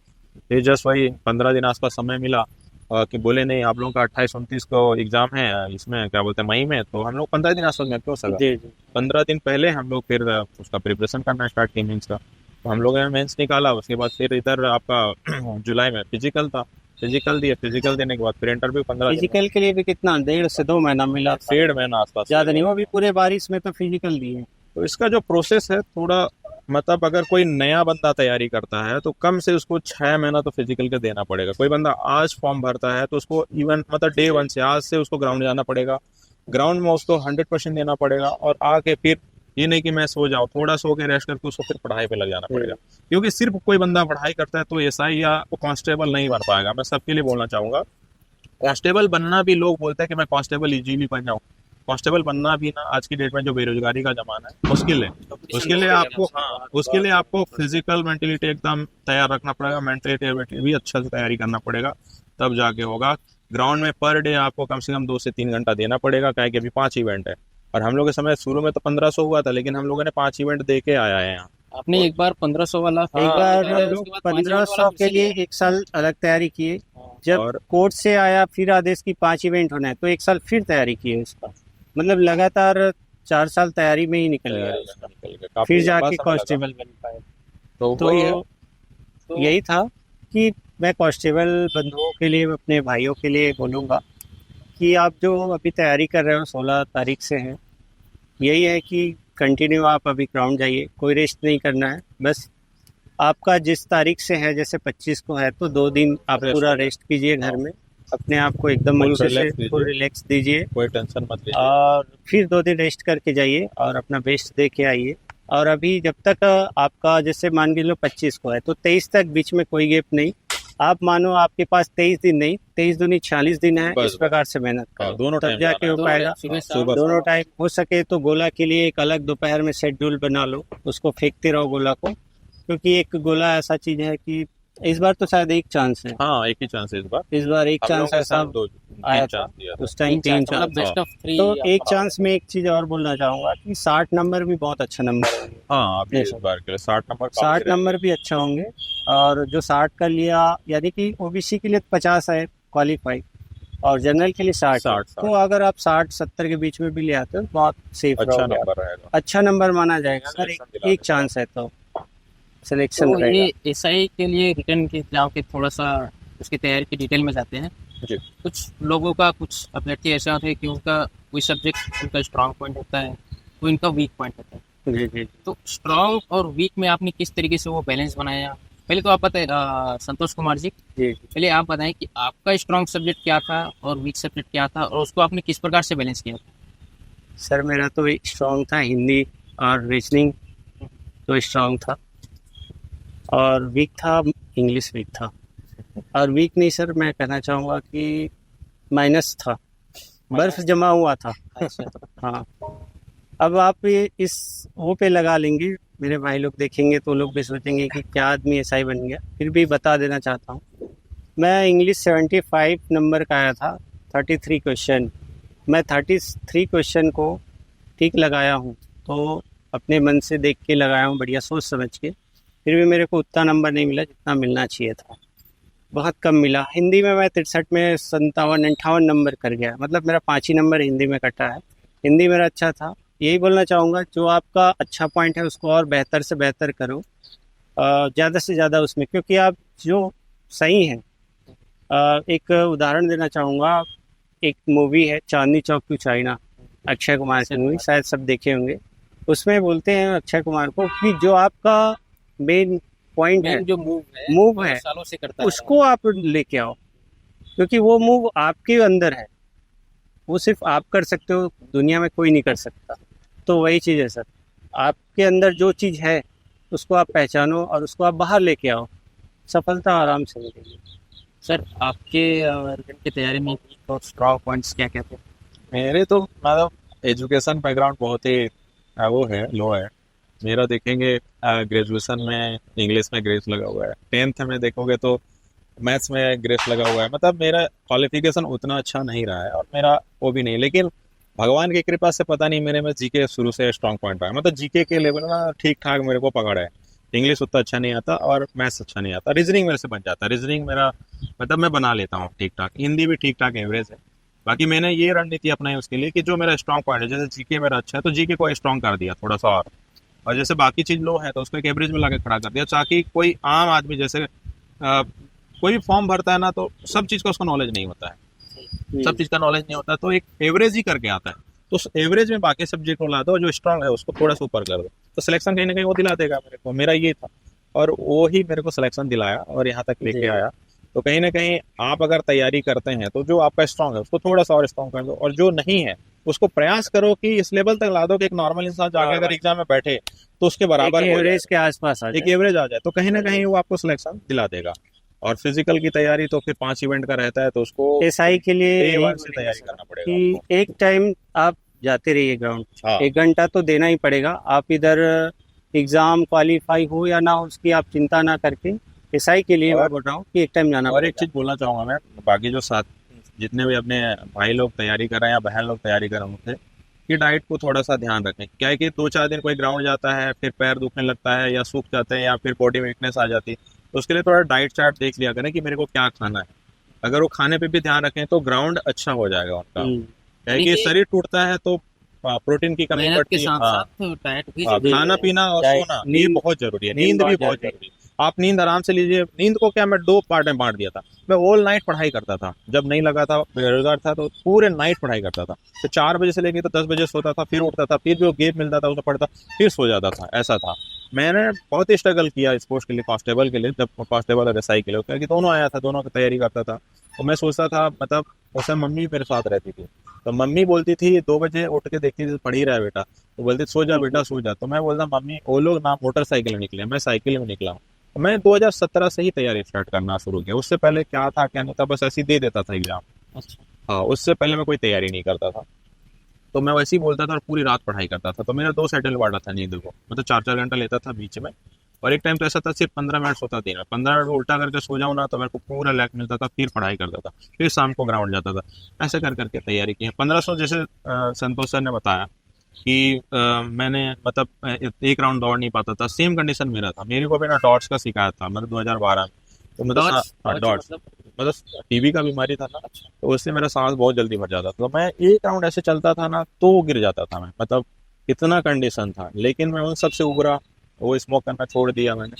फिर जस्ट वही 15 दिन आसपास समय मिला कि बोले नहीं आप लोगों का 28-29 को एग्जाम है, इसमें क्या बोलते हैं मई में। तो हम लोग 15 दिन आसपास में क्यों सका, जी जी। 15 दिन पहले हम लोग फिर उसका प्रिपरेशन करना स्टार्ट किया मेंस का। तो हम लोग ने मेंस निकाला, उसके बाद फिर इधर आपका जुलाई में फिजिकल था, फिजिकल दिया। फिजिकल देने के बाद फिर इंटरव्यू 15 दिन, फिजिकल के लिए भी कितना 1.5 से 2 महीना मिला था। 1.5 महीना आसपास। ज्यादा नहीं, वो भी पूरे बारिश में तो फिजिकल दिए। तो इसका जो प्रोसेस है थोड़ा, मतलब अगर कोई नया बंदा तैयारी करता है तो कम से उसको 6 महीना तो फिजिकल का देना पड़ेगा। कोई बंदा आज फॉर्म भरता है तो उसको इवन मतलब डे 1 से, आज से उसको ग्राउंड जाना पड़ेगा। ग्राउंड में उसको 100% देना पड़ेगा। और आके फिर ये नहीं कि मैं सो जाऊँ, थोड़ा सो के रेस्ट करके उसको फिर पढ़ाई पे लग जाना पड़ेगा। क्योंकि सिर्फ कोई बंदा पढ़ाई करता है तो एसआई या कांस्टेबल नहीं बन पाएगा। मैं सबके लिए बोलना चाहूंगा, कांस्टेबल बनना भी लोग बोलते हैं कि मैं कांस्टेबल इजीली बन जाऊँ। कांस्टेबल बनना भी ना आज की डेट में जो बेरोजगारी का जमाना है मुश्किल है। उसके लिए आपको, हाँ, उसके लिए आपको फिजिकल मेंटलिटी एकदम तैयार रखना पड़ेगा, मेंटलिटी भी अच्छा से तैयारी करना पड़ेगा, तब जाके होगा। ग्राउंड में पर डे आपको कम से कम 2 से 3 घंटा देना पड़ेगा, क्या है कि अभी 5 इवेंट है। और हम लोग के समय शुरू में तो 1500 हुआ था, लेकिन हम लोगों ने 5 इवेंट दे के आया है यहाँ। आपने एक बार 1500 वाला एक बार निकाला, हम लोग उसके बाद 5 इवेंट 1500 वाला के फिर से लिए 1 साल अलग तैयारी किए। जब और कोर्ट से आया फिर आदेश की 5 इवेंट होना है तो 1 साल फिर तैयारी की उसका। मतलब लगातार 4 साल तैयारी में ही निकल गया उसका। निकल गया, काफी फिर लंबा जाके समय लगा। कांस्टेबल बन पाए। तो तो वही है। यही था कि मैं कांस्टेबल बंधुओं के लिए, अपने भाइयों के लिए बोलूँगा कि आप जो अभी तैयारी कर रहे हो 16 तारीख से है, यही है कि कंटिन्यू आप अभी ग्राउंड जाइए, कोई रेस्ट नहीं करना है। बस आपका जिस तारीख से है, जैसे 25 को है तो 2 दिन आप Rest पूरा करें। रेस्ट कीजिए घर में, अपने आप को एकदम Full अच्छे से relax फुल दीजिए। रिलैक्स दीजिए। कोई टेंशन मत लीजिए। और फिर 2 दिन रेस्ट करके जाइए और अपना बेस्ट दे के आइए। और अभी जब तक आपका जैसे मान के लो 25 को है तो 23 तक बीच में कोई गैप नहीं। आप मानो आपके पास 23 दिन नहीं, 23 दूनी 40 दिन है। बस, इस प्रकार से मेहनत हाँ, करो दोनों तब टाइम जाके हो दोनों पाएगा। टाइम, सुबह शाम। सुबह दोनों टाइम हो सके तो गोला के लिए एक अलग दोपहर में शेड्यूल बना लो, उसको फेंकते रहो गोला को, क्योंकि एक गोला ऐसा चीज है कि इस बार तो शायद एक चांस है, हाँ, एक ही चांस है इस बार। इस बार एक हम लोगों चांस के ऐसा साथ दो आया तीन था, चांस दिया था। उस टाइम 3 चांस। मतलब बेस्ट ऑफ 3। तो एक चांस में एक चीज और बोलना चाहूंगा कि 60 नंबर भी बहुत अच्छा नंबर है। हाँ, अभी इस बार के लिए 60 नंबर काफी 60 रहे। नंबर भी अच्छा होंगे। और जो 60 का लिया यानी कि ओबीसी के लिए 50 है क्वालिफाई, और जनरल के लिए 60 है। 60 तो अगर आप 60-70 के बीच में भी ले आते हो तो बहुत सेफ अच्छा रहोगे, नंबर रहेगा। अच्छा नंबर माना जाएगा अगर Selection दिला एक देगा। चांस है तो सिलेक्शन तो रहेगा। ये एसआई के लिए रिटर्न के एग्जाम के थोड़ा सा उसकी तैयारी की डिटेल में जाते हैं। जी। कुछ लोगों का, कुछ अभ्यर्थी ऐसा होते हैं कि उनका कोई सब्जेक्ट उनका स्ट्रांग पॉइंट होता है, कोई इनका वीक पॉइंट होता है। जी जी तो स्ट्रांग और वीक में आपने किस तरीके से वो बैलेंस बनाया? पहले तो आप बताएं, संतोष कुमार जी, जी। पहले आप बताएं कि आपका स्ट्रांग सब्जेक्ट क्या था और वीक सब्जेक्ट क्या था, और उसको आपने किस प्रकार से बैलेंस किया? सर मेरा तो स्ट्रॉन्ग था हिंदी और रीजनिंग, तो स्ट्रॉन्ग था, और वीक था इंग्लिश वीक था। और वीक नहीं सर, मैं कहना चाहूँगा कि माइनस था, बर्फ जमा हुआ था। हाँ, अब आप ये इस वो पे लगा लेंगे, मेरे भाई लोग देखेंगे तो लोग भी सोचेंगे कि क्या आदमी ऐसा ही बन गया। फिर भी बता देना चाहता हूँ, मैं इंग्लिश 75 नंबर का आया था, 33 क्वेश्चन। मैं 33 क्वेश्चन को ठीक लगाया हूँ, तो अपने मन से देख के लगाया हूँ, बढ़िया सोच समझ के। फिर भी मेरे को उतना नंबर नहीं मिला जितना मिलना चाहिए था, बहुत कम मिला। हिंदी में मैं 63 में 57-58 नंबर कर गया, मतलब मेरा 5 ही नंबर हिंदी में कटा है। हिंदी मेरा अच्छा था। यही बोलना चाहूँगा, जो आपका अच्छा पॉइंट है उसको और बेहतर से बेहतर करो, ज़्यादा से ज़्यादा उसमें, क्योंकि आप जो सही हैं। एक उदाहरण देना चाहूँगा, एक मूवी है चांदनी चौक टू चाइना, अक्षय कुमार की मूवी, शायद सब देखे होंगे। उसमें बोलते हैं अक्षय कुमार को कि जो आपका मेन पॉइंट है, मेन जो मूव है, मूव है, सालों से करता उसको आप लेके आओ, क्योंकि वो मूव आपके अंदर है, वो सिर्फ आप कर सकते हो, दुनिया में कोई नहीं कर सकता। तो वही चीज़ है सर, आपके अंदर जो चीज़ है उसको आप पहचानो और उसको आप बाहर लेके आओ, सफलता आराम से मिलेगी। सर, आपके रिटर्न की तैयारी में वीक और स्ट्रांग पॉइंट्स क्या क्या थे? मेरे तो मतलब एजुकेशन बैकग्राउंड बहुत ही वो है, लो है। मेरा देखेंगे ग्रेजुएशन में इंग्लिश में ग्रेस लगा हुआ है, 10th में देखोगे तो मैथ्स में ग्रेस लगा हुआ है। मतलब मेरा क्वालिफिकेशन उतना अच्छा नहीं रहा है और मेरा वो भी नहीं, लेकिन भगवान की कृपा से पता नहीं मेरे में जीके शुरू से स्ट्रांग पॉइंट रहा है। मतलब जीके के लेवल में ठीक ठाक मेरे को पकड़ है। इंग्लिश उतना अच्छा नहीं आता और मैथ्स अच्छा नहीं आता। रीजनिंग मेरे से बन जाता है, रीजनिंग मेरा मतलब मैं बना लेता हूँ ठीक ठाक। हिंदी भी ठीक ठाक एवरेज है। बाकी मैंने ये रणनीति अपनाई उसके लिए कि जो मेरा स्ट्रांग पॉइंट है, जैसे जीके मेरा अच्छा है तो जीके को स्ट्रांग कर दिया थोड़ा सा, और जैसे बाकी चीज लो है तो उसको एक एवरेज में लाके खड़ा कर दिया, ताकि कोई आम आदमी जैसे कोई भी फॉर्म भरता है ना, तो सब चीज का उसको नॉलेज नहीं होता है, सब चीज का नॉलेज नहीं होता, तो एक एवरेज ही करके आता है। तो उस एवरेज में बाकी सब्जेक्ट को ला दो, जो स्ट्रांग है उसको थोड़ा सा ऊपर कर दो, तो सिलेक्शन कहीं ना कहीं वो दिला देगा मेरे को। मेरा ये था और वो ही मेरे को सिलेक्शन दिलाया और यहाँ तक लेके आया। तो कहीं ना कहीं आप अगर तैयारी करते हैं तो जो आपका स्ट्रांग है उसको थोड़ा सा और स्ट्रांग कर दो, और जो नहीं है उसको प्रयास करो कि इस लेवल तक ला दो कि एक नॉर्मल इंसान जाके अगर एग्जाम में बैठे तो उसके बराबर हो एवरेज के आसपास आ जाए, एक जाए। एवरेज आ जाए, तो कहीं ना कहीं वो आपको सिलेक्शन दिला देगा। और फिजिकल की तैयारी तो फिर 5 इवेंट का रहता है, तो उसको एसआई के लिए day यही one से बोलेंगे तैयारी करना पड़ेगा कि आपको। एक टाइम आप जाते रहिए ग्राउंड, हाँ। 1 घंटा तो देना ही पड़ेगा। आप इधर एग्जाम क्वालिफाई हो या ना हो उसकी आप चिंता ना करके, एसआई के लिए मैं बोल रहा हूँ कि एक टाइम जाना और एक पड़ेगा। चीज बोलना चाहूंगा मैं, बाकी जो साथ जितने भी अपने भाई लोग तैयारी कर रहे हैं या बहन लोग तैयारी कर रहे हैं उनसे कि डाइट को थोड़ा सा ध्यान रखें। क्या है कि 2-4 दिन कोई ग्राउंड जाता है फिर पैर दुखने लगता है या सूख जाते हैं या फिर बॉडी वीकनेस आ जाती है, तो उसके लिए थोड़ा डाइट चार्ट देख लिया करें कि मेरे को क्या खाना है। अगर वो खाने पे भी ध्यान रखें तो ग्राउंड अच्छा हो जाएगा उनका। क्या है कि देखिए, शरीर टूटता है तो प्रोटीन की कमी मेहनत के पड़ती है। साथ हाँ, साथ डाइट भी हाँ, जरूरी खाना है। पीना और डाइट, सोना ये नींद- बहुत जरूरी है। नींद नींद भी बहुत बहुत जरूरी जरूरी है। आप नींद आराम से लीजिए। नींद को क्या मैं 2 पार्ट में बांट दिया था। मैं ऑल नाइट पढ़ाई करता था, जब नहीं लगा था बेरोजगार था तो पूरे नाइट पढ़ाई करता था। तो 4 बजे से लेके तो 10 बजे सोता था, फिर उठता था, फिर जो गैप मिलता था उसे पढ़ता, फिर सो जाता था, ऐसा था। मैंने बहुत ही स्ट्रगल किया इस पोस्ट के लिए, कांस्टेबल के लिए, जब कांस्टेबल और एसआई के लिए, क्योंकि दोनों आया था, दोनों की तैयारी करता था। तो मैं सोचता था, मतलब उस समय मम्मी मेरे साथ रहती थी, तो मम्मी बोलती थी 2 बजे उठ के देखती थी पढ़ ही रहा है बेटा, तो बोलती सो जा बेटा सो जा। तो मैं बोलता मम्मी वो लोग ना मोटरसाइकिल में निकले, मैं साइकिल में निकला हूँ। तो मैं 2017 से ही तैयारी स्टार्ट करना शुरू किया, उससे पहले क्या था क्या नहीं था, बस ऐसे ही दे देता था एग्जाम। अच्छा। हाँ, उससे पहले मैं कोई तैयारी नहीं करता था। तो मैं वैसे ही बोलता था और पूरी रात पढ़ाई करता था। तो मेरा 2 सेटल बांटा था नींद को, मतलब 4-4 घंटा लेता था बीच में। और एक टाइम तो ऐसा था सिर्फ 15 मिनट सोता दिन में, 15 मिनट उल्टा करके सो जाऊँ ना तो मेरे को पूरा लैक मिलता था, फिर पढ़ाई करता था, फिर शाम को ग्राउंड जाता था। ऐसे कर करके तैयारी की है। 1500 जैसे संतोष सर ने बताया कि मैंने मतलब एक राउंड दौड़ नहीं पाता था, सेम कंडीशन मेरा था। मेरे को भी ना डॉट्स का शिकायत था, मतलब 2012 में। तो मतलब डॉट्स? डॉट्स मतलब मतलब टीबी का बीमारी था ना, तो उससे मेरा सांस बहुत जल्दी भर जाता था। तो मैं एक राउंड ऐसे चलता था ना तो गिर जाता था मैं, मतलब इतना कंडीशन था। लेकिन मैं उन सब से उबरा, वो स्मोक करना छोड़ दिया मैंने।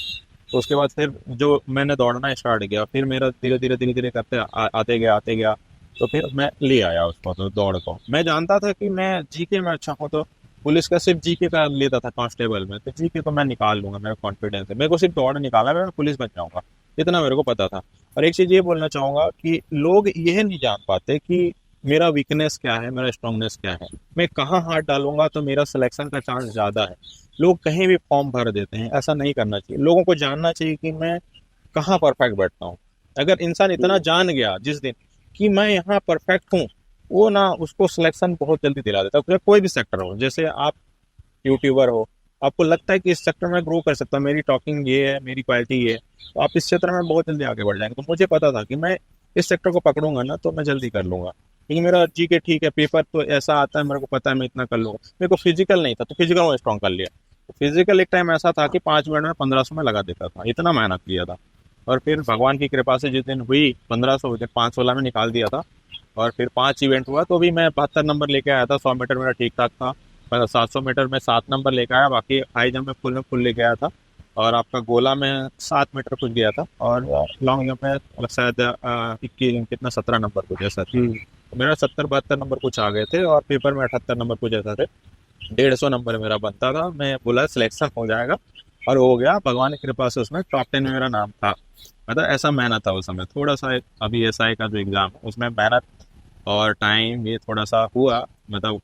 तो उसके बाद फिर जो मैंने दौड़ना स्टार्ट किया, फिर मेरा धीरे धीरे करते आते गया। तो फिर मैं ले आया उसको, तो दौड़ को मैं जानता था कि मैं जीके में अच्छा हूँ, तो पुलिस का सिर्फ जीके का लेता था कांस्टेबल में, तो जीके तो मैं निकाल लूंगा, मेरा कॉन्फिडेंस है। मेरे को सिर्फ दौड़ निकालना है, मैं पुलिस बन जाऊंगा, इतना मेरे को पता था। और एक चीज ये बोलना चाहूंगा कि लोग यह नहीं जान पाते कि मेरा वीकनेस क्या है, मेरा स्ट्रांगनेस क्या है, मैं कहाँ हाथ डालूंगा तो मेरा सिलेक्शन का चांस ज्यादा है। लोग कहीं भी फॉर्म भर देते हैं, ऐसा नहीं करना चाहिए। लोगों को जानना चाहिए कि मैं कहाँ परफेक्ट बैठता हूँ। अगर इंसान इतना जान गया जिस दिन कि मैं यहाँ परफेक्ट हूँ, वो ना उसको सिलेक्शन बहुत जल्दी दिला देता है, चाहे कोई भी सेक्टर हो। जैसे आप यूट्यूबर हो, आपको लगता है कि इस सेक्टर में ग्रो कर सकता हूँ, मेरी टॉकिंग ये है, मेरी क्वालिटी ये है, तो आप इस क्षेत्र में बहुत जल्दी आगे बढ़ जाएंगे। तो मुझे पता था कि मैं इस सेक्टर को पकड़ूंगा ना तो मैं जल्दी कर लूंगा, क्योंकि मेरा जी के ठीक है, पेपर तो ऐसा आता है, मेरे को पता है मैं इतना कर लूंगा। मेरे को फिजिकल नहीं था, तो फिजिकल में स्ट्रॉन्ग कर लिया। तो फिजिकल एक टाइम ऐसा था कि 5 मिनट में 1500 में लगा देता था, इतना मेहनत किया था। और फिर भगवान की कृपा से जिस दिन हुई 1500, उस दिन 5:16 में निकाल दिया था। और फिर 5 इवेंट हुआ तो भी मैं 72 नंबर लेके आया था। 100 मीटर मेरा ठीक ठाक था, मैं 700 मीटर में 7 नंबर लेके आया, बाकी हाई जंप में फुल लेके आया था। और आपका गोला में 7 मीटर कुछ गया था, और लॉन्ग जंप में शायद 21 कितना 17 नंबर कुछ ऐसा था। तो मेरा 70-72 नंबर कुछ आ गए थे, और पेपर में 78 नंबर कुछ ऐसा थे। 150 नंबर मेरा बनता था, मैं बोला सिलेक्शन हो जाएगा, और हो गया भगवान की कृपा से। उसमें टॉप 10 में मेरा नाम था। मतलब ऐसा मेहनत था उस समय थोड़ा सा। अभी एसआई का जो एग्जाम है उसमें मेहनत और टाइम ये थोड़ा सा हुआ, मतलब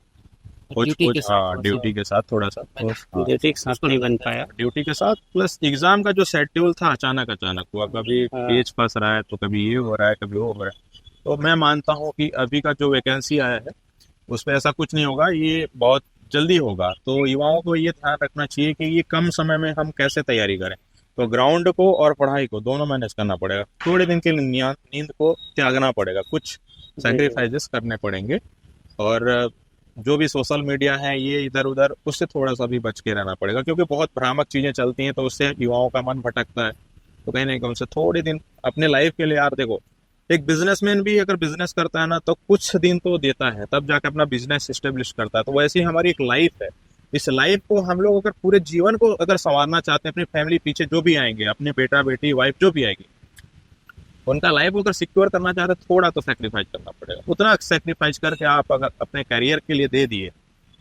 कुछ ड्यूटी के कुछ साथ थोड़ा सा ड्यूटी के साथ थोड़ा सा। हाँ, ड्यूटी के साथ नहीं बन पाया। ड्यूटी के साथ प्लस एग्जाम का जो शेड्यूल था अचानक अचानक हुआ, कभी हाँ। पेज फंस रहा है तो कभी ये हो रहा है, कभी वो हो रहा है। तो मैं मानता हूँ कि अभी का जो वैकेंसी आया है उस पर ऐसा कुछ नहीं होगा, ये बहुत जल्दी होगा। तो युवाओं को ये ध्यान रखना चाहिए कि ये कम समय में हम कैसे तैयारी करें। तो ग्राउंड को और पढ़ाई को दोनों मैनेज करना पड़ेगा। थोड़े दिन के लिए नींद को त्यागना पड़ेगा, कुछ सेक्रीफाइसेस करने पड़ेंगे। और जो भी सोशल मीडिया है ये इधर उधर, उससे थोड़ा सा भी बच के रहना पड़ेगा, क्योंकि बहुत भ्रामक चीजें चलती हैं, तो उससे युवाओं का मन भटकता है। तो कहीं ना कहीं उनसे थोड़े दिन अपने लाइफ के लिए, यार देखो एक बिजनेसमैन भी अगर बिजनेस करता है ना तो कुछ दिन तो देता है, तब जाकर अपना बिजनेस स्टेब्लिश करता है। तो वैसे ही हमारी एक लाइफ है। इस लाइफ को हम लोग अगर पूरे जीवन को अगर संवारना चाहते हैं, अपनी फैमिली पीछे जो भी आएंगे, अपने बेटा बेटी वाइफ जो भी आएगी, उनका लाइफ अगर सिक्योर करना चाहते हैं, थोड़ा तो सेक्रीफाइस करना पड़ेगा। उतना सेक्रीफाइस करके आप अगर अपने करियर के लिए दे दिए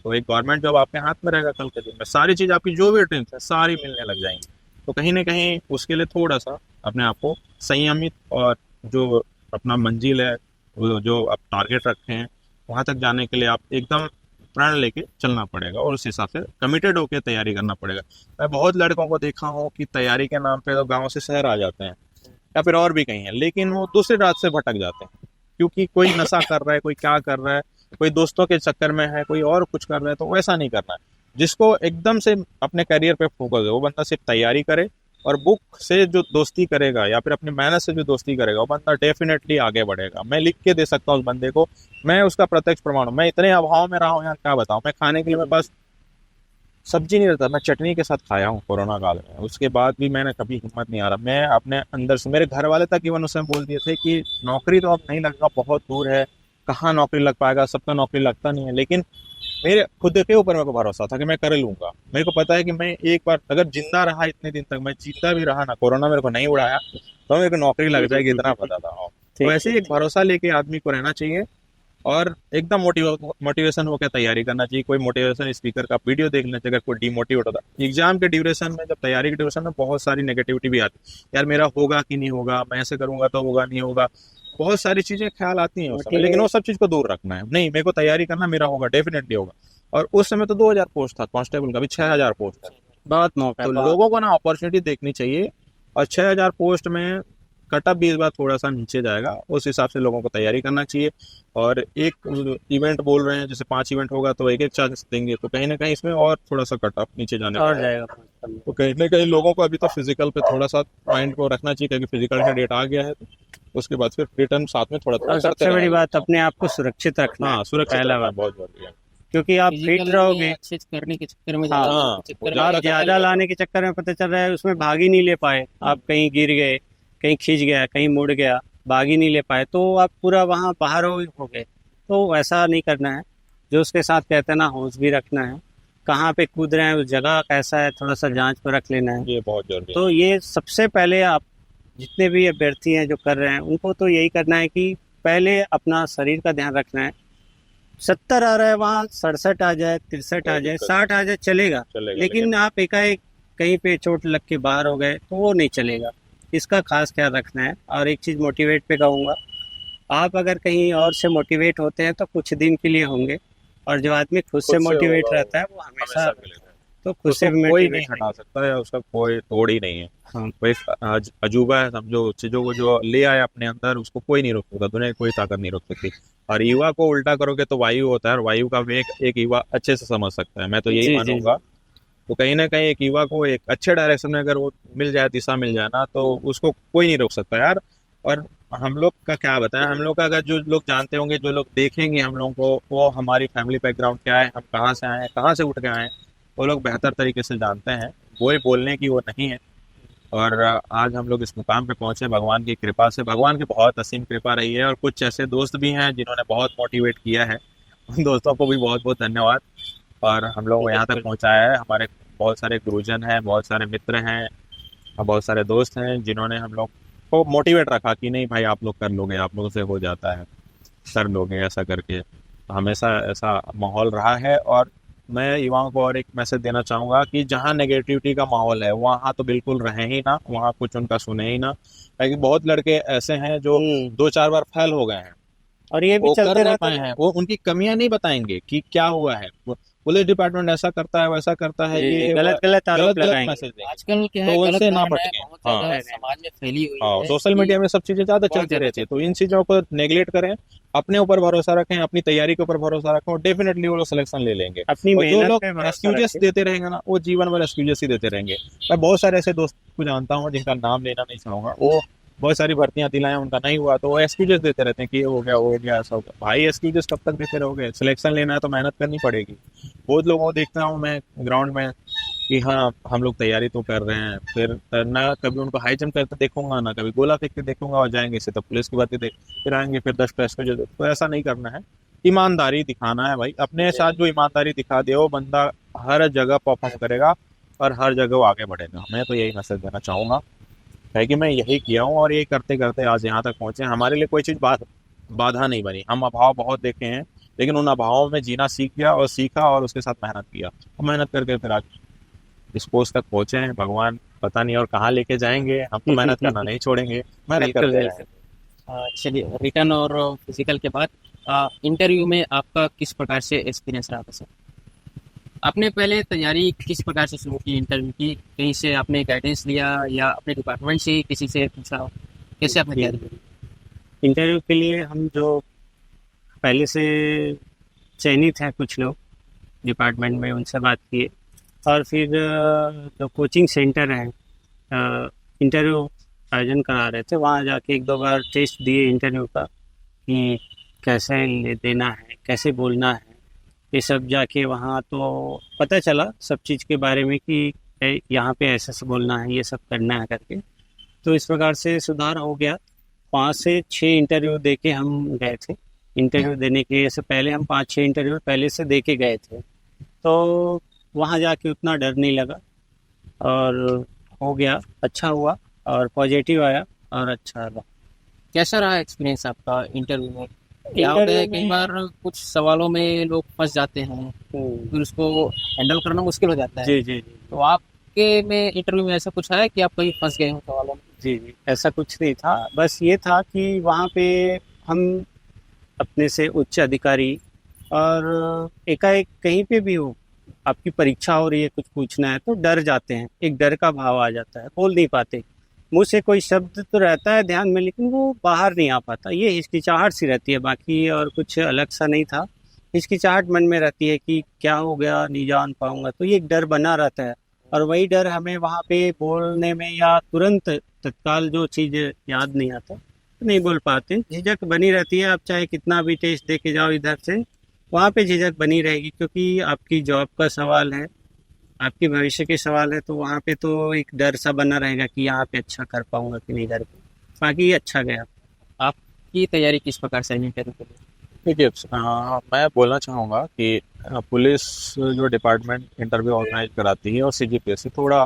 तो एक गवर्नमेंट जॉब आपके हाथ में रहेगा, कल के दिन में सारी चीज आपकी जो भी ड्रीम्स है सारी मिलने लग जाएंगी। तो कहीं ना कहीं उसके लिए थोड़ा सा अपने आप को संयमित, और जो अपना मंजिल है, वो जो आप टारगेट रखे हैं वहां तक जाने के लिए आप एकदम प्रण लेके चलना पड़ेगा, और उस हिसाब से कमिटेड होकर तैयारी करना पड़ेगा। मैं बहुत लड़कों को देखा हूँ कि तैयारी के नाम पे तो गाँव से शहर आ जाते हैं, या फिर और भी कहीं है, लेकिन वो दूसरे रात से भटक जाते हैं, क्योंकि कोई नशा कर रहा है, कोई क्या कर रहा है, कोई दोस्तों के चक्कर में है, कोई और कुछ कर रहा है। तो वैसा नहीं करना है। जिसको एकदम से अपने करियर पे फोकस है वो बंदा सिर्फ तैयारी करे, और बुक से जो दोस्ती करेगा या फिर अपनी मेहनत से जो दोस्ती करेगा वो बंदा डेफिनेटली आगे बढ़ेगा। मैं लिख के दे सकता हूँ उस बंदे को, मैं उसका प्रत्यक्ष प्रमाण हूँ। मैं इतने अभाव में रहा हूँ यार, क्या बताऊँ। मैं खाने के लिए मेरे पास सब्जी नहीं रहता, मैं चटनी के साथ खाया हूँ कोरोना काल में। उसके बाद भी मैंने कभी हिम्मत नहीं आ रहा। मैं अपने अंदर से, मेरे घर वाले तक इवन उस समय बोल दिए थे कि नौकरी तो अब नहीं लगेगा, बहुत दूर है, कहाँ नौकरी लग पाएगा, सबका नौकरी लगता नहीं है। लेकिन मेरे खुद के ऊपर मेरे को भरोसा था कि मैं कर लूंगा। मेरे को पता है कि मैं एक बार अगर जिंदा रहा इतने दिन तक, मैं जिंदा भी रहा ना, कोरोना मेरे को नहीं उड़ाया, तो मेरे को नौकरी लग जाएगी, इतना पता था। तो ऐसे ही एक भरोसा लेके आदमी को रहना चाहिए, और एकदम मोटिवेशन होकर तैयारी करना चाहिए। कोई मोटिवेशन स्पीकर का वीडियो देखना चाहिए अगर कोई डिमोटिवेट होता है। एग्जाम के ड्यूरेशन में, जब तैयारी के ड्यूरेशन में बहुत सारी नेगेटिविटी भी आती है, यार मेरा होगा कि नहीं होगा, मैं ऐसे करूंगा तो होगा नहीं होगा, बहुत सारी चीजें ख्याल आती हैं उस समय। लेकिन वो सब चीज को दूर रखना है, नहीं मेरे को तैयारी करना, मेरा होगा, डेफिनेटली होगा। और उस समय तो 2000 पोस्ट था कांस्टेबल का, भी 6000 पोस्ट है। बहुत मौका तो है, बहुत। लोगों को ना अपॉर्चुनिटी देखनी चाहिए। और 6000 पोस्ट में कटअप भी इस बार थोड़ा सा नीचे जाएगा, उस हिसाब से लोगों को तैयारी करना चाहिए। और एक इवेंट बोल रहे हैं, जैसे 5 इवेंट होगा तो एक एक चांस देंगे, तो कहीं ना कहीं इसमें और थोड़ा सा कटअप नीचे जाने और वाला है। जाएगा। तो कहीं ना कहीं लोगों को अभी तो फिजिकल पे थोड़ा सा माइंड को रखना चाहिए, क्योंकि फिजिकल का डेट आ गया है, तो उसके बाद फिर रिटर्न साथ में थोड़ा थोड़ा और करते सबसे बड़ी रहेंगे। बात, अपने आप को सुरक्षित रखना हाँ, है, सुरक्षित पहला रहना बात। बहुत जरूरी है। क्योंकि आप फिट फिजिकल रहोगे। में अच्छे करने के चक्कर में हाँ, हाँ, चक्कर में ज्यादा ज्यादा लाने के चक्कर में पता चल रहा है उसमें भाग ही नहीं ले पाए, आप कहीं गिर गए, कहीं खिंच गया, कहीं मुड़ गया, भाग ही नहीं ले पाए, तो आप पूरा वहाँ बाहर हो गए। तो ऐसा नहीं करना है। जो उसके साथ कहते हैं ना, होश भी रखना है, कहाँ पे कूद रहे हैं, उस जगह कैसा है, थोड़ा सा जांच पर रख लेना है। ये बहुत जरूरी है। तो ये सबसे पहले आप जितने भी अभ्यर्थी हैं जो कर रहे हैं, उनको तो यही करना है कि पहले अपना शरीर का ध्यान रखना है। 70 आ रहा है, वहाँ 67 आ जाए, 63 आ जाए, 60 आ जाए, चलेगा। चलेगा, लेकिन आप एकाएक कहीं पे चोट लग के बाहर हो गए तो वो नहीं चलेगा। इसका खास ख्याल रखना है। और एक चीज़ मोटिवेट पे कहूँगा, आप अगर कहीं और से मोटिवेट होते हैं तो कुछ दिन के लिए होंगे, और जो आदमी खुद से खुद से मोटिवेट होगा, रहता है वो हमेशा, हमेशा के लिए। तो खुद से उसको कोई नहीं मोटिवेट हटा सकता है, उसका कोई तोड़ ही नहीं है। हाँ। कोई अजूबा है समझो, चीजों को जो ले आए अपने अंदर, उसको कोई नहीं रोक सकता, दुनिया की कोई ताकत नहीं रोक सकती। और युवा को उल्टा करोगे तो वायु होता है, और वायु का वेग एक युवा अच्छे से समझ सकता है, मैं तो जी, यही जी, मानूंगा। तो कहीं ना कहीं एक युवा को एक अच्छे डायरेक्शन में अगर वो मिल जाए, दिशा मिल जाए ना, तो उसको कोई नहीं रोक सकता यार। और हम लोग का क्या बताएं, हम लोग का अगर जो लोग जानते होंगे, जो लोग देखेंगे हम लोगों को, वो हमारी फैमिली बैकग्राउंड क्या है, हम कहाँ से आए हैं, कहाँ से उठ के आए हैं, वो लोग बेहतर तरीके से जानते हैं। वही बोलने की वो नहीं है। और आज हम लोग इस मुकाम पे पहुंचे भगवान की कृपा से, भगवान की बहुत असीम कृपा रही है। और कुछ ऐसे दोस्त भी हैं जिन्होंने बहुत मोटिवेट किया है, उन दोस्तों को भी बहुत बहुत धन्यवाद। और हम लोग को यहाँ तक पहुँचाया है। हमारे बहुत सारे गुरुजन हैं, बहुत सारे मित्र हैं, और बहुत सारे दोस्त हैं जिन्होंने हम लोग को मोटिवेट रखा कि नहीं भाई आप लोग कर लोगे, आप लोगों से हो जाता है, कर लोगे, ऐसा करके। तो हमेशा ऐसा माहौल रहा है। और मैं युवाओं को और एक मैसेज देना चाहूँगा कि जहाँ नेगेटिविटी का माहौल है वहाँ तो बिल्कुल रहें ही ना, वहाँ कुछ उनका सुने ही ना। क्योंकि बहुत लड़के ऐसे हैं जो 2-4 बार फेल हो गए हैं, और ये भी वो चलते कर नहीं रहता पाए है। हैं, वो उनकी कमियां नहीं बताएंगे कि क्या हुआ है। पुलिस डिपार्टमेंट ऐसा करता है, वैसा करता है, ये गलत गलत आरोप गलत लगाएंगे। मैसेज देंगे। आजकल क्या तो है, गलत उनसे ना धारणाएं भटकें। बहुत हाँ, ज्यादा समाज में फैली हुई हाँ, है सोशल कि मीडिया में सब चीजें ज्यादा बहुत चलती ज्यादा रहती है, तो इन चीजों को नेग्लेक्ट करें, अपने ऊपर भरोसा रखें, अपनी तैयारी के ऊपर भरोसा रखें, और डेफिनेटली वो लोग सिलेक्शन ले लेंगे। अपनी और जो मेहनत लोग पे भरोसा एक्सक्यूजेस रखें। देते रहेंगे ना, वो जीवन भर एक्सक्यूजेस ही देते रहेंगे। मैं बहुत सारे ऐसे दोस्त को जानता हूँ जिनका नाम लेना नहीं चाहूंगा, वो बहुत सारी भर्तियां दिलाएं, उनका नहीं हुआ, तो वो एक्सक्यूजेस देते रहते हैं कि ये हो गया, वो हो गया, ऐसा हो गया। भाई एक्सक्यूजेस कब तक देते रहोगे? सिलेक्शन लेना है तो मेहनत करनी पड़ेगी। बहुत लोगों को देखता हूँ मैं ग्राउंड में कि हाँ हम लोग तैयारी तो कर रहे हैं, फिर ना कभी उनको हाई जंप करते देखूंगा, ना कभी गोला फेंक के देखूंगा, और जाएंगे सीधा पुलिस की बातें देख, फिर आएंगे फिर 10 टेस्ट जो। तो ऐसा नहीं करना है, ईमानदारी दिखाना है भाई। अपने साथ जो ईमानदारी दिखा दे, वो बंदा हर जगह परफॉर्म करेगा और हर जगह वो आगे बढ़ेगा। मैं तो यही मैसेज देना चाहूंगा, है कि मैं यही किया हूँ, और ये करते करते आज यहाँ तक पहुंचे। हमारे लिए कोई चीज़ बाधा नहीं बनी। हम अभाव बहुत देखे हैं, लेकिन उन अभावों में जीना सीख गया, और सीखा, और उसके साथ मेहनत किया, और मेहनत करके फिर आज इस पोस्ट तक पहुंचे हैं। भगवान पता नहीं और कहाँ लेके जाएंगे, हम तो मेहनत करना नहीं छोड़ेंगे, मेहनत बिल्कुल करते बिल्कुल। रहेंगे। चलिए, रिटर्न और फिजिकल के बाद इंटरव्यू में आपका किस प्रकार से एक्सपीरियंस रहा था सर? आपने पहले तैयारी किस प्रकार से शुरू की इंटरव्यू की? कहीं से आपने गाइडेंस लिया या अपने डिपार्टमेंट से किसी से पूछा? कैसे आपने तैयारी की? इंटरव्यू के लिए हम जो पहले से चयनित हैं कुछ लोग डिपार्टमेंट में, उनसे बात किए, और फिर जो कोचिंग सेंटर हैं इंटरव्यू आयोजन करा रहे थे, वहाँ जाके 1-2 बार टेस्ट दिए इंटरव्यू का कि कैसे देना है, कैसे बोलना है, ये सब जाके वहाँ तो पता चला सब चीज़ के बारे में कि यहाँ पे ऐसे से बोलना है, ये सब करना है करके। तो इस प्रकार से सुधार हो गया। 5 से 6 इंटरव्यू दे के हम गए थे। इंटरव्यू देने के से पहले हम 5-6 इंटरव्यू पहले से दे के गए थे, तो वहाँ जाके उतना डर नहीं लगा, और हो गया, अच्छा हुआ, और पॉजिटिव आया, और अच्छा रहा। कैसा रहा एक्सपीरियंस आपका इंटरव्यू में? क्या होता है, इंटरव्यू कई में बार कुछ सवालों में लोग फंस जाते हैं, फिर उसको हैंडल करना मुश्किल हो जाता है। जी जी जी तो आपके में इंटरव्यू में ऐसा कुछ है कि आप कहीं फंस गए हो सवालों में? जी जी, ऐसा कुछ नहीं था। बस ये था कि वहाँ पे हम अपने से उच्च अधिकारी और एकाएक कहीं पे भी हो, आपकी परीक्षा हो रही है, कुछ पूछना है तो डर जाते हैं, एक डर का भाव आ जाता है, बोल नहीं पाते। मुंह से कोई शब्द तो रहता है ध्यान में, लेकिन वो बाहर नहीं आ पाता, ये हिचकिचाहट सी रहती है, बाकी और कुछ अलग सा नहीं था। हिचकिचाहट मन में रहती है कि क्या हो गया, नहीं जान पाऊंगा, तो ये एक डर बना रहता है। और वही डर हमें वहाँ पे बोलने में या तुरंत तत्काल जो चीज़ याद नहीं आता, नहीं बोल पाते, झिझक बनी रहती है। आप चाहे कितना भी टेस्ट दे के जाओ इधर से, वहाँ पे झिझक बनी रहेगी, क्योंकि आपकी जॉब का सवाल है, आपके भविष्य के सवाल है, तो वहाँ पे तो एक डर सा बना रहेगा कि यहाँ पे अच्छा कर पाऊंगा कि नहीं कर पाऊंगा। बाकी अच्छा गया। आपकी तैयारी किस प्रकार से है इंटरव्यू के लिए? देखिए, मैं बोलना चाहूँगा कि पुलिस जो डिपार्टमेंट इंटरव्यू ऑर्गेनाइज कराती है और सीजीपीएससी थोड़ा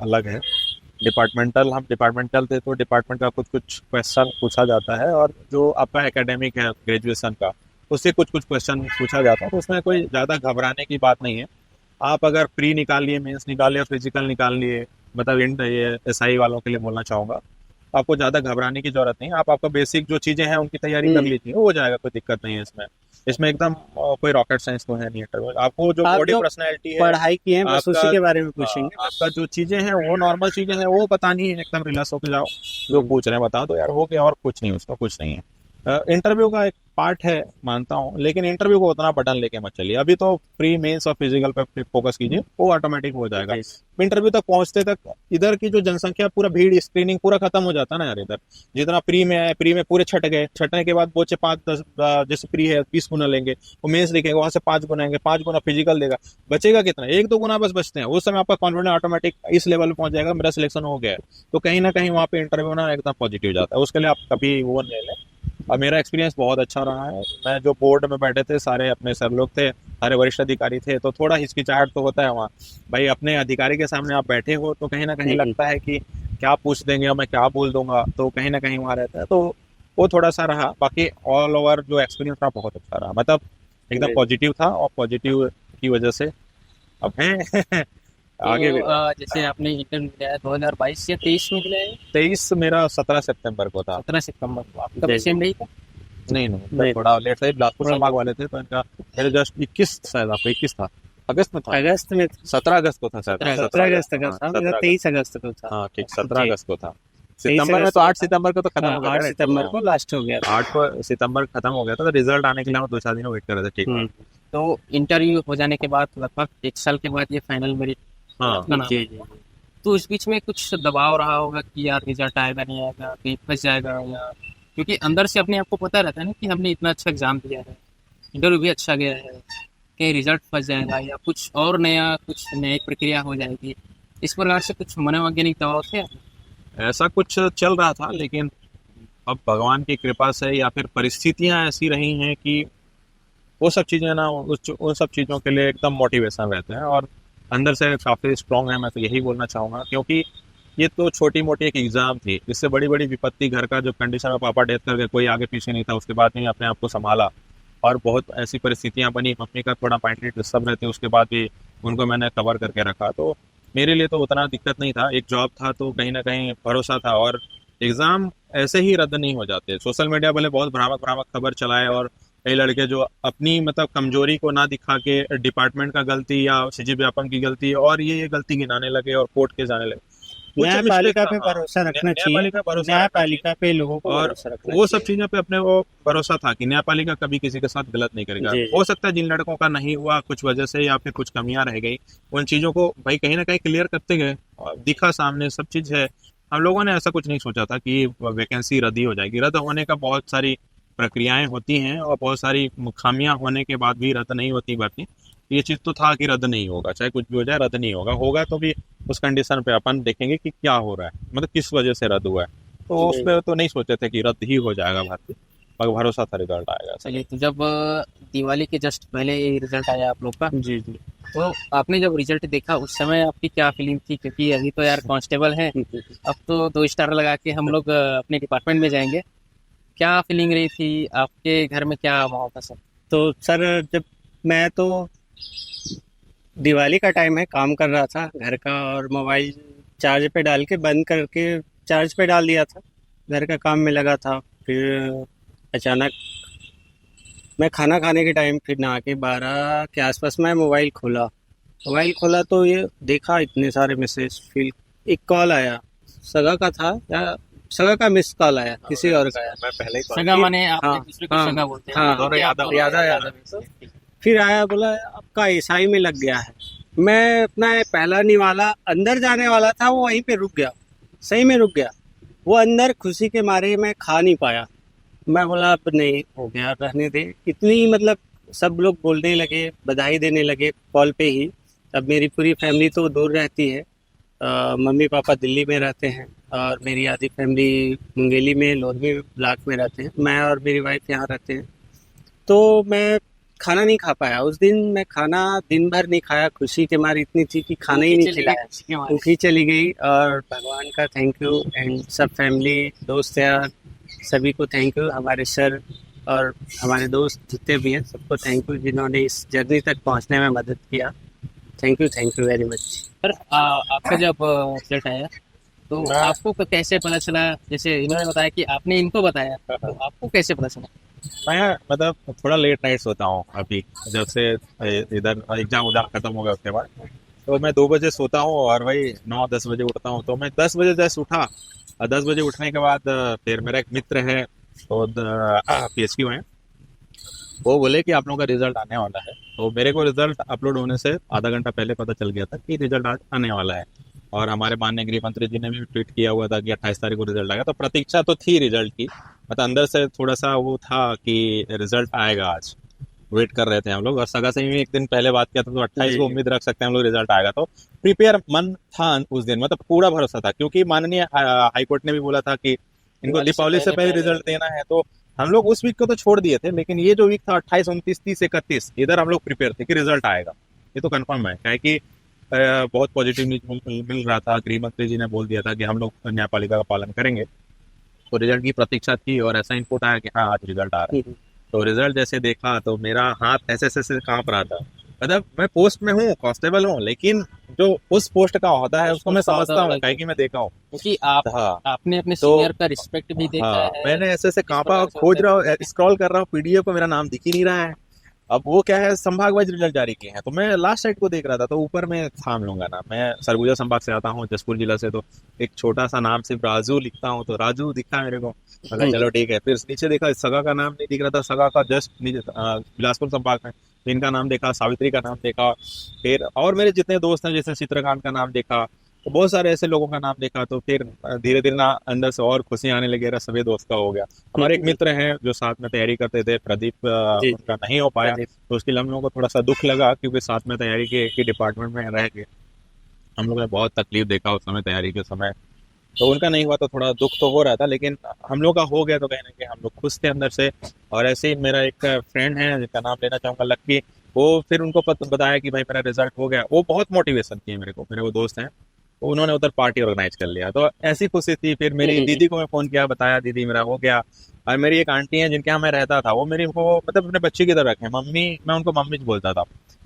अलग है। हम डिपार्टमेंटल थे तो डिपार्टमेंट का कुछ कुछ क्वेश्चन पूछा जाता है, और जो आपका एकेडमिक है ग्रेजुएशन का, उससे कुछ कुछ क्वेश्चन पूछा जाता है। तो उसमें कोई ज़्यादा घबराने की बात नहीं है। आप अगर प्री निकाल लिए, मेंस निकाल लिए, फिजिकल निकाल लिए, मतलब ये एसआई वालों के लिए बोलना चाहूँगा, आपको ज़्यादा घबराने की जरूरत नहीं है। आपका बेसिक जो चीज़ें हैं उनकी तैयारी कर लीजिए, हो जाएगा, कोई दिक्कत नहीं है इसमें। इसमें एकदम कोई रॉकेट साइंस तो है नहीं इंटरव्यू। आपको जो आप बॉडी जो पर्सनैलिटी है, पढ़ाई की है बस आपका उसी के बारे में पूछेंगे। आपका जो चीज़ें हैं वो नॉर्मल चीज़ें हैं, वो बतानी है, एकदम रिलैक्स होकर जाओ, जो पूछ रहे हैं बताओ तो यार, हो गया, और कुछ नहीं, उसका कुछ नहीं है। इंटरव्यू का एक पार्ट है, मानता हूँ, लेकिन इंटरव्यू को उतना बटन लेके मत चलिए। अभी तो प्री मेंस और फिजिकल पे फोकस कीजिए, वो ऑटोमेटिक हो जाएगा। इंटरव्यू तक पहुंचते तक इधर की जो जनसंख्या, पूरा भीड़, स्क्रीनिंग पूरा खत्म हो जाता है ना यार। इधर जितना प्री में है, प्री में पूरे छट गए, छटने के बाद बच्चे 5-10, जैसे प्री है 20 गुना लेंगे, वो मेंस लिखेंगे, वहां से 5 गुना आएंगे, 5 गुना फिजिकल देगा, बचेगा कितना, 1-2 गुना बस बचते हैं। उस समय आपका कॉन्फिडेंस ऑटोमेटिक इस लेवल पे पहुंच जाएगा, मेरा सिलेक्शन हो गया है। तो कहीं ना कहीं वहाँ पे इंटरव्यू ना एकदम पॉजिटिव जाता है, उसके लिए आप कभी वो नहीं लें। और मेरा एक्सपीरियंस बहुत अच्छा रहा है। मैं जो बोर्ड में बैठे थे, सारे अपने सर लोग थे, सारे वरिष्ठ अधिकारी थे, तो थोड़ा हिचकिचाहट तो होता है वहाँ। भाई अपने अधिकारी के सामने आप बैठे हो तो कहीं ना कहीं लगता है कि क्या पूछ देंगे और मैं क्या बोल दूंगा, तो कहीं ना कहीं वहाँ रहता है, तो वो थोड़ा सा रहा। बाकी ऑल ओवर जो एक्सपीरियंस रहा बहुत अच्छा रहा, मतलब एकदम पॉजिटिव था, और पॉजिटिव की वजह से अब है आगे भी। जैसे आपने इंटरव्यू दिया है 2022 या 23 में दिया है? 23 मेरा 17 सितंबर को था। 17 सितंबर को आपका सेम नहीं था? नहीं, नहीं। थोड़ा लेट था, बिलासपुर संभाग वाले थे, तो इनका मेरे जस्ट 21, शायद आपको 21 था, अगस्त में था, अगस्त में 17 अगस्त को था शायद। 17 अगस्त का था, हाँ, 23 अगस्त को था। हाँ ठीक, 17 जी। अगस्त को था। सितंबर में तो 8 सितंबर को तो खत्म हो गया 8 था। सितंबर को लास्ट हो गया था। 8 सितंबर खत्म हो गया था, तो रिजल्ट आने के लिए हम 2-4 दिन वेट कर रहे थे। ठीक है। तो इंटरव्यू हो जाने के बाद लगभग 1 साल के बाद ये फाइनल मेरिट हाँ आपका नाम। जी जी तो इस बीच में कुछ दबाव रहा होगा कि यार रिजल्ट आएगा नहीं आएगा, कहीं फंस जाएगा, या क्योंकि अंदर से अपने आप को पता रहता है ना कि हमने इतना अच्छा एग्जाम दिया है, इंटरव्यू भी अच्छा गया है, कहीं रिजल्ट फंस जाएगा या कुछ और नया, कुछ नई प्रक्रिया हो जाएगी, इस प्रकार से कुछ मनोवैज्ञानिक दबाव थे? ऐसा कुछ चल रहा था, लेकिन अब भगवान की कृपा से या फिर परिस्थितियां ऐसी रही हैं कि वो सब चीज़ें ना, उन सब चीज़ों के लिए एकदम मोटिवेशन रहते हैं, और अंदर से काफ़ी स्ट्रांग है। मैं तो यही बोलना चाहूँगा, क्योंकि ये तो छोटी मोटी एक एग्ज़ाम थी, इससे बड़ी बड़ी विपत्ति, घर का जो कंडीशन में पापा डेथ कर गए, कोई आगे पीछे नहीं था, उसके बाद में अपने आप को संभाला, और बहुत ऐसी परिस्थितियां बनी, मम्मी का थोड़ा माइंडली डिस्टर्ब रहते, उसके बाद भी उनको मैंने कवर करके रखा। तो मेरे लिए तो उतना दिक्कत नहीं था, एक जॉब था तो कहीं ना कहीं भरोसा था, और एग्ज़ाम ऐसे ही रद्द नहीं हो जाते। सोशल मीडिया वाले बहुत भ्रामक भ्रामक खबर चलाए, और कई लड़के जो अपनी मतलब कमजोरी को ना दिखा के डिपार्टमेंट का गलती या सीजी व्यापम की गलती और ये गलती गिनाने लगे और कोर्ट के जाने लगे। कुछ न्यायपालिका mistake पे था, भरोसा रखना चाहिए, न्यायपालिका भरोसा रखना न्यायपालिका पे लोगों को और भरोसा रखना वो सब चाहिए। चीजों पे अपने को भरोसा था कि न्यायपालिका कभी किसी के साथ गलत नहीं करेगा। जी। हो सकता है जिन लड़कों का नहीं हुआ कुछ वजह से या फिर कुछ कमियां रह गई, उन चीजों को भाई कहीं ना कहीं क्लियर करते गए, और दिखा सामने सब चीज है। हम लोगों ने ऐसा कुछ नहीं सोचा था कि वैकेंसी रद्द ही हो जाएगी। रद्द होने का बहुत सारी प्रक्रियाएं होती हैं, और बहुत सारी खामियां होने के बाद भी रद्द नहीं होती भर्ती। ये चीज तो था कि रद्द नहीं होगा, चाहे कुछ भी हो जाए रद्द नहीं होगा। होगा तो भी उस कंडीशन पे अपन देखेंगे कि क्या हो रहा है, मतलब किस वजह से रद्द हुआ है। तो उस पर तो नहीं सोचे थे कि रद्द ही हो जाएगा भर्ती, पर भरोसा था रिजल्ट आएगा। चलिए, तो जब दिवाली के जस्ट पहले ये रिजल्ट आया आप लोग का, जी जी तो आपने जब रिजल्ट देखा उस समय आपकी क्या फीलिंग थी? क्योंकि अभी तो यार कांस्टेबल है, अब तो 2 स्टार लगा के हम लोग अपने डिपार्टमेंट में जाएंगे। क्या फीलिंग रही थी? आपके घर में क्या माहौल था सर? तो सर जब मैं तो दिवाली का टाइम है, काम कर रहा था घर का और मोबाइल चार्ज पे डाल के बंद करके चार्ज पे डाल दिया था, घर का काम में लगा था। फिर अचानक मैं खाना खाने के टाइम फिर नहा के 12 के आसपास मैं मोबाइल खोला तो ये देखा इतने सारे मैसेज। फिर एक कॉल आया, सगा का था या सगा का मिस कॉल आया, किसी और का आया। मैं पहले ही सगा माने आप हाँ, एक दूसरे को हाँ, सगा बोलते हैं। हाँ, तो क्या यादव, आपको यादव। फिर आया, बोला आपका ईसाई में लग गया है। मैं अपना पहला निवाला अंदर जाने वाला था, वो वहीं पे रुक गया, सही में रुक गया। वो अंदर खुशी के मारे मैं खा नहीं पाया। मैं बोला अब नहीं हो गया, रहने दे। इतनी मतलब सब लोग बोलने लगे, बधाई देने लगे कॉल पे ही। अब मेरी पूरी फैमिली तो दूर रहती है, मम्मी पापा दिल्ली में रहते हैं और मेरी आधी फैमिली मुंगेली में लोरमी ब्लॉक में रहते हैं। मैं और मेरी वाइफ यहाँ रहते हैं। तो मैं खाना नहीं खा पाया उस दिन। मैं खाना दिन भर नहीं खाया, खुशी के मारे इतनी थी कि खाना ही नहीं खिलाया, भूखी चली गई। और भगवान का थैंक यू एंड सब फैमिली दोस्त यार सभी को थैंक यू, हमारे सर और हमारे दोस्त जितने भी हैं सबको थैंक यू जिन्होंने इस जर्नी तक पहुंचने में मदद किया। Thank you very much. Sir आपका जब रिजल्ट आया तो आपको कैसे पता चला? जैसे इन्होंने बताया कि आपने इनको बताया, तो आपको कैसे पता चला? मैं मतलब थोड़ा लेट नाइट सोता हूँ अभी, जब से इधर एग्जाम खत्म हो गया उसके बाद। तो मैं 2 बजे सोता हूँ और वही 9-10 बजे उठता हूँ। तो मैं 10 बजे जैसे उठा और 10 बजे उठने के बाद फिर मेरा एक मित्र है तो PSQ है, वो बोले कि आप लोगों का रिजल्ट आने वाला है। तो मेरे को रिजल्ट अपलोड होने से आधा घंटा पहले पता चल गया था कि रिजल्ट आज आने वाला है। और हमारे माननीय गृह मंत्री जी ने भी ट्वीट किया हुआ था कि 28 तारीख को रिजल्ट आएगा। तो प्रतीक्षा तो थी रिजल्ट की, मतलब अंदर से थोड़ा सा वो था कि रिजल्ट आएगा आज, वेट कर रहे थे हम लोग। और सगा से भी एक दिन पहले बात किया था, तो 28 को उम्मीद रख सकते हैं हम लोग रिजल्ट आएगा। तो प्रिपेयर मन था उस दिन, मतलब पूरा भरोसा था, क्योंकि माननीय हाईकोर्ट ने भी बोला था कि इनको दीपावली से पहले रिजल्ट देना है। तो हम लोग उस वीक को तो छोड़ दिए थे, लेकिन ये जो वीक था 28, 29, 30, 31, इधर हम लोग प्रिपेयर थे कि रिजल्ट आएगा। ये तो कंफर्म है, क्या है कि बहुत पॉजिटिव न्यूज मिल रहा था। गृह मंत्री जी ने बोल दिया था कि हम लोग न्यायपालिका का पालन करेंगे। तो रिजल्ट की प्रतीक्षा थी और ऐसा इनपुट आया कि हाँ आज रिजल्ट आ रहा है। तो रिजल्ट जैसे देखा तो मेरा हाथ ऐसे ऐसे कांप रहा था। मतलब मैं पोस्ट में हूँ, कांस्टेबल हूँ, लेकिन जो उस पोस्ट का होता है उसको मैं समझता हूँ, क्या कि मैं देखा हूँ। क्योंकि हाँ, आपने अपने तो सीनियर का रिस्पेक्ट भी देखा हाँ, है। मैंने ऐसे ऐसे कांपा, खोज रहा हूँ, स्क्रॉल कर रहा हूँ पीडीएफ को, मेरा नाम दिख ही नहीं रहा है। अब वो क्या है, संभाग वाइज रिजल्ट जारी किए हैं, तो मैं लास्ट साइड को देख रहा था, तो ऊपर में था हम लोगों का नाम। मैं सरगुजा संभाग से आता हूँ, जसपुर जिला से। तो एक छोटा सा नाम सिर्फ राजू लिखता हूँ, तो राजू दिखा मेरे को। मतलब चलो ठीक है। फिर नीचे देखा, सगा का नाम नहीं दिख रहा था, सगा का जस्ट नीचे बिलासपुर संभाग में, तो इनका नाम देखा, सावित्री का नाम देखा। फिर और मेरे जितने दोस्त हैं, जैसे चित्रकांत का नाम देखा, तो बहुत सारे ऐसे लोगों का नाम देखा। तो फिर धीरे धीरे ना अंदर से और खुशी आने लगी, मेरा सभी दोस्त का हो गया। हमारे एक मित्र हैं जो साथ में तैयारी करते थे, प्रदीप, उनका नहीं हो पाया, तो उसके लिए हम लोगों को थोड़ा सा दुख लगा, क्योंकि साथ में तैयारी के एक ही डिपार्टमेंट में रह के हम लोग ने बहुत तकलीफ देखा उस समय तैयारी के समय। तो उनका नहीं हुआ तो थोड़ा दुख तो हो रहा था, लेकिन हम लोग का हो गया तो कहीं ना कहीं हम लोग खुश थे अंदर से। और ऐसे ही मेरा एक फ्रेंड है जिसका नाम लेना चाहूंगा, लक्की, वो फिर उनको बताया कि भाई मेरा रिजल्ट हो गया। वो बहुत मोटिवेशन किए मेरे को, मेरे वो दोस्त हैं, तो उन्होंने उधर पार्टी ऑर्गेनाइज कर लिया। तो ऐसी खुशी थी। फिर मेरी दीदी को मैं फोन किया, बताया दीदी मेरा हो गया। और मेरी एक आंटी है जिनके यहाँ मैं रहता था, वो मेरी को मतलब अपने बच्चे की तरह रखे, मम्मी, मैं उनको मम्मी बोलता था।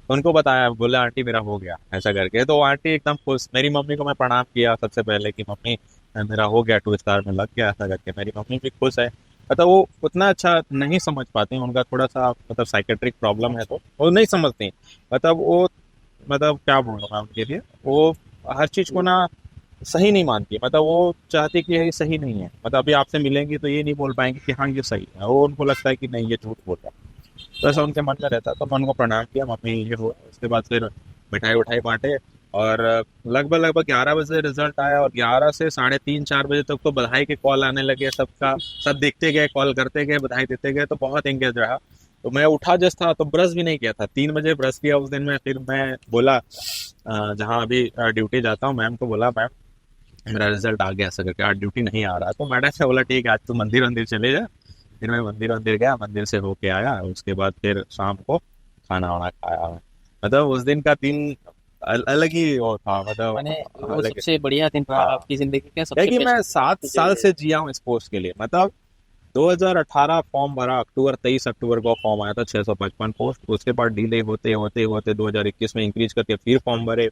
उनको बताया, बोला आंटी मेरा हो गया ऐसा करके। तो आंटी एकदम खुश। मेरी मम्मी को मैं प्रणाम किया सबसे पहले कि मम्मी मेरा हो गया, 2 स्टार में लग गया ऐसा करके। मेरी मम्मी भी खुश है। मतलब वो उतना अच्छा नहीं समझ पाती, उनका थोड़ा सा मतलब साइकेट्रिक प्रॉब्लम है, तो वो नहीं समझती। मतलब वो मतलब क्या बोलूँ मैं उनके लिए, वो हर चीज को ना सही नहीं मानती। मतलब वो चाहती कि ये सही नहीं है, मतलब अभी आपसे मिलेंगी तो ये नहीं बोल पाएंगे कि हाँ ये सही है, वो उनको लगता है कि नहीं ये झूठ बोल रहा है। तो ऐसा उनके मन में रहता। तो मैं उनको प्रणाम किया, मम्मी ये हो। उसके बाद फिर मिठाई उठाई बांटे और लगभग 11 बजे रिजल्ट आया। और 11 से 3:30-4 बजे तक तो बधाई के कॉल आने लगे सबका। सब देखते गए, कॉल करते गए, बधाई देते गए, तो बहुत एंगेज रहा। तो मैं उठा जस्ट था तो ब्रश भी नहीं किया था, 3 बजे ब्रश किया उस दिन में। फिर मैं बोला जहाँ अभी ड्यूटी जाता हूँ, मैम को बोला मैम मेरा रिजल्ट आ गया ऐसा करके, आज ड्यूटी नहीं आ रहा। तो मैडम से बोला ठीक है आज तू मंदिर चले जा। फिर मैं मंदिर गया, मंदिर से होके आया। उसके बाद फिर शाम को खाना वाना खाया। मतलब उस दिन का दिन अलग ही वो था, मतलब मैंने वो अलग। सबसे बढ़िया दिन था हाँ। आपकी जिंदगी का, है सबसे कि मैं बेस्ट। 7 साल से जिया हूँ इस पोस्ट के लिए। मतलब 2018 फॉर्म भरा, अक्टूबर 23 अक्टूबर को फॉर्म आया था 655 पोस्ट। उसके बाद डिले होते होते होते 2021 में इंक्रीज करके फिर फॉर्म भरे,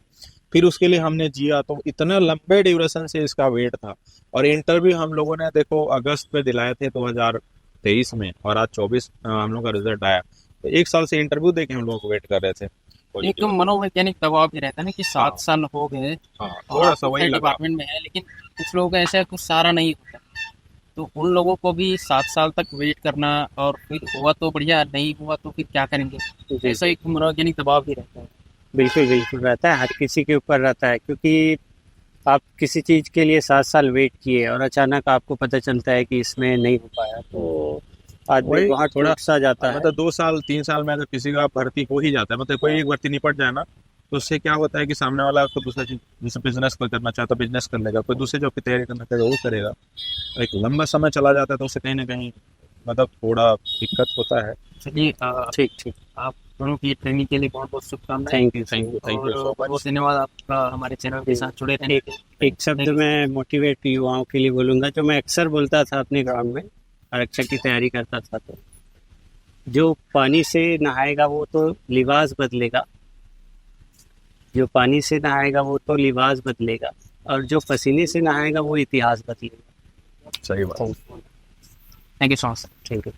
फिर उसके लिए हमने जिया। तो इतना लंबे ड्यूरेशन से इसका वेट था। और इंटरव्यू हम लोगों ने देखो अगस्त में दिलाए थे 2023 में, और आज 24 हम लोग का रिजल्ट आया। तो एक साल से इंटरव्यू देके हम लोग वेट कर रहे थे। एक मनोवैज्ञानिक दबाव भी रहता है ना कि 7 हाँ। साल हो गए हाँ, थोड़ा सा वही लगा। डिपार्टमेंट में है, लेकिन कुछ लोगों का ऐसा है कुछ सारा नहीं होता, तो उन लोगों को भी 7 साल तक वेट करना, और फिर हुआ तो बढ़िया, नहीं हुआ तो फिर क्या करेंगे, जी ऐसा एक मनोवैज्ञानिक दबाव भी रहता है। बिल्कुल बिल्कुल रहता है, हर किसी के ऊपर रहता है, क्योंकि आप किसी चीज़ के लिए 7 साल वेट किए और अचानक आपको पता चलता है कि इसमें नहीं हो पाया, तो आदमी वही बहुत थोड़ा टूट सा जाता है। मतलब 2 साल 3 साल में अगर किसी का भर्ती हो ही जाता है, मतलब कोई एक भर्ती निपट जाए ना, तो उससे क्या होता है कि सामने वाला को दूसरा चीज, जैसे बिजनेस कोई करना चाहता है बिजनेस कर लेगा, कोई दूसरे जॉब की तैयारी करना चाहता है वो करेगा। एक लंबा समय चला जाता है तो उससे कहीं ना कहीं मतलब थोड़ा दिक्कत होता है। चलिए, ठीक ठीक, आप दोनों की ट्रेनिंग के लिए बहुत बहुत शुभकामनाएं। थैंक यू थैंक यू और सो बहुत मच। धन्यवाद आपका हमारे चैनल के साथ जुड़े रहने के लिए। एक शब्द मैं मोटिवेट युवाओं के लिए बोलूँगा, जो मैं अक्सर बोलता था अपने ग्राउंड में, आरक्षक की तैयारी करता था, तो जो पानी से नहाएगा वो तो लिबास बदलेगा, जो पानी से नहाएगा वो तो लिबास बदलेगा, और जो पसीने से नहाएगा वो इतिहास बदलेगा। सही बात। Thank you so much. Thank you.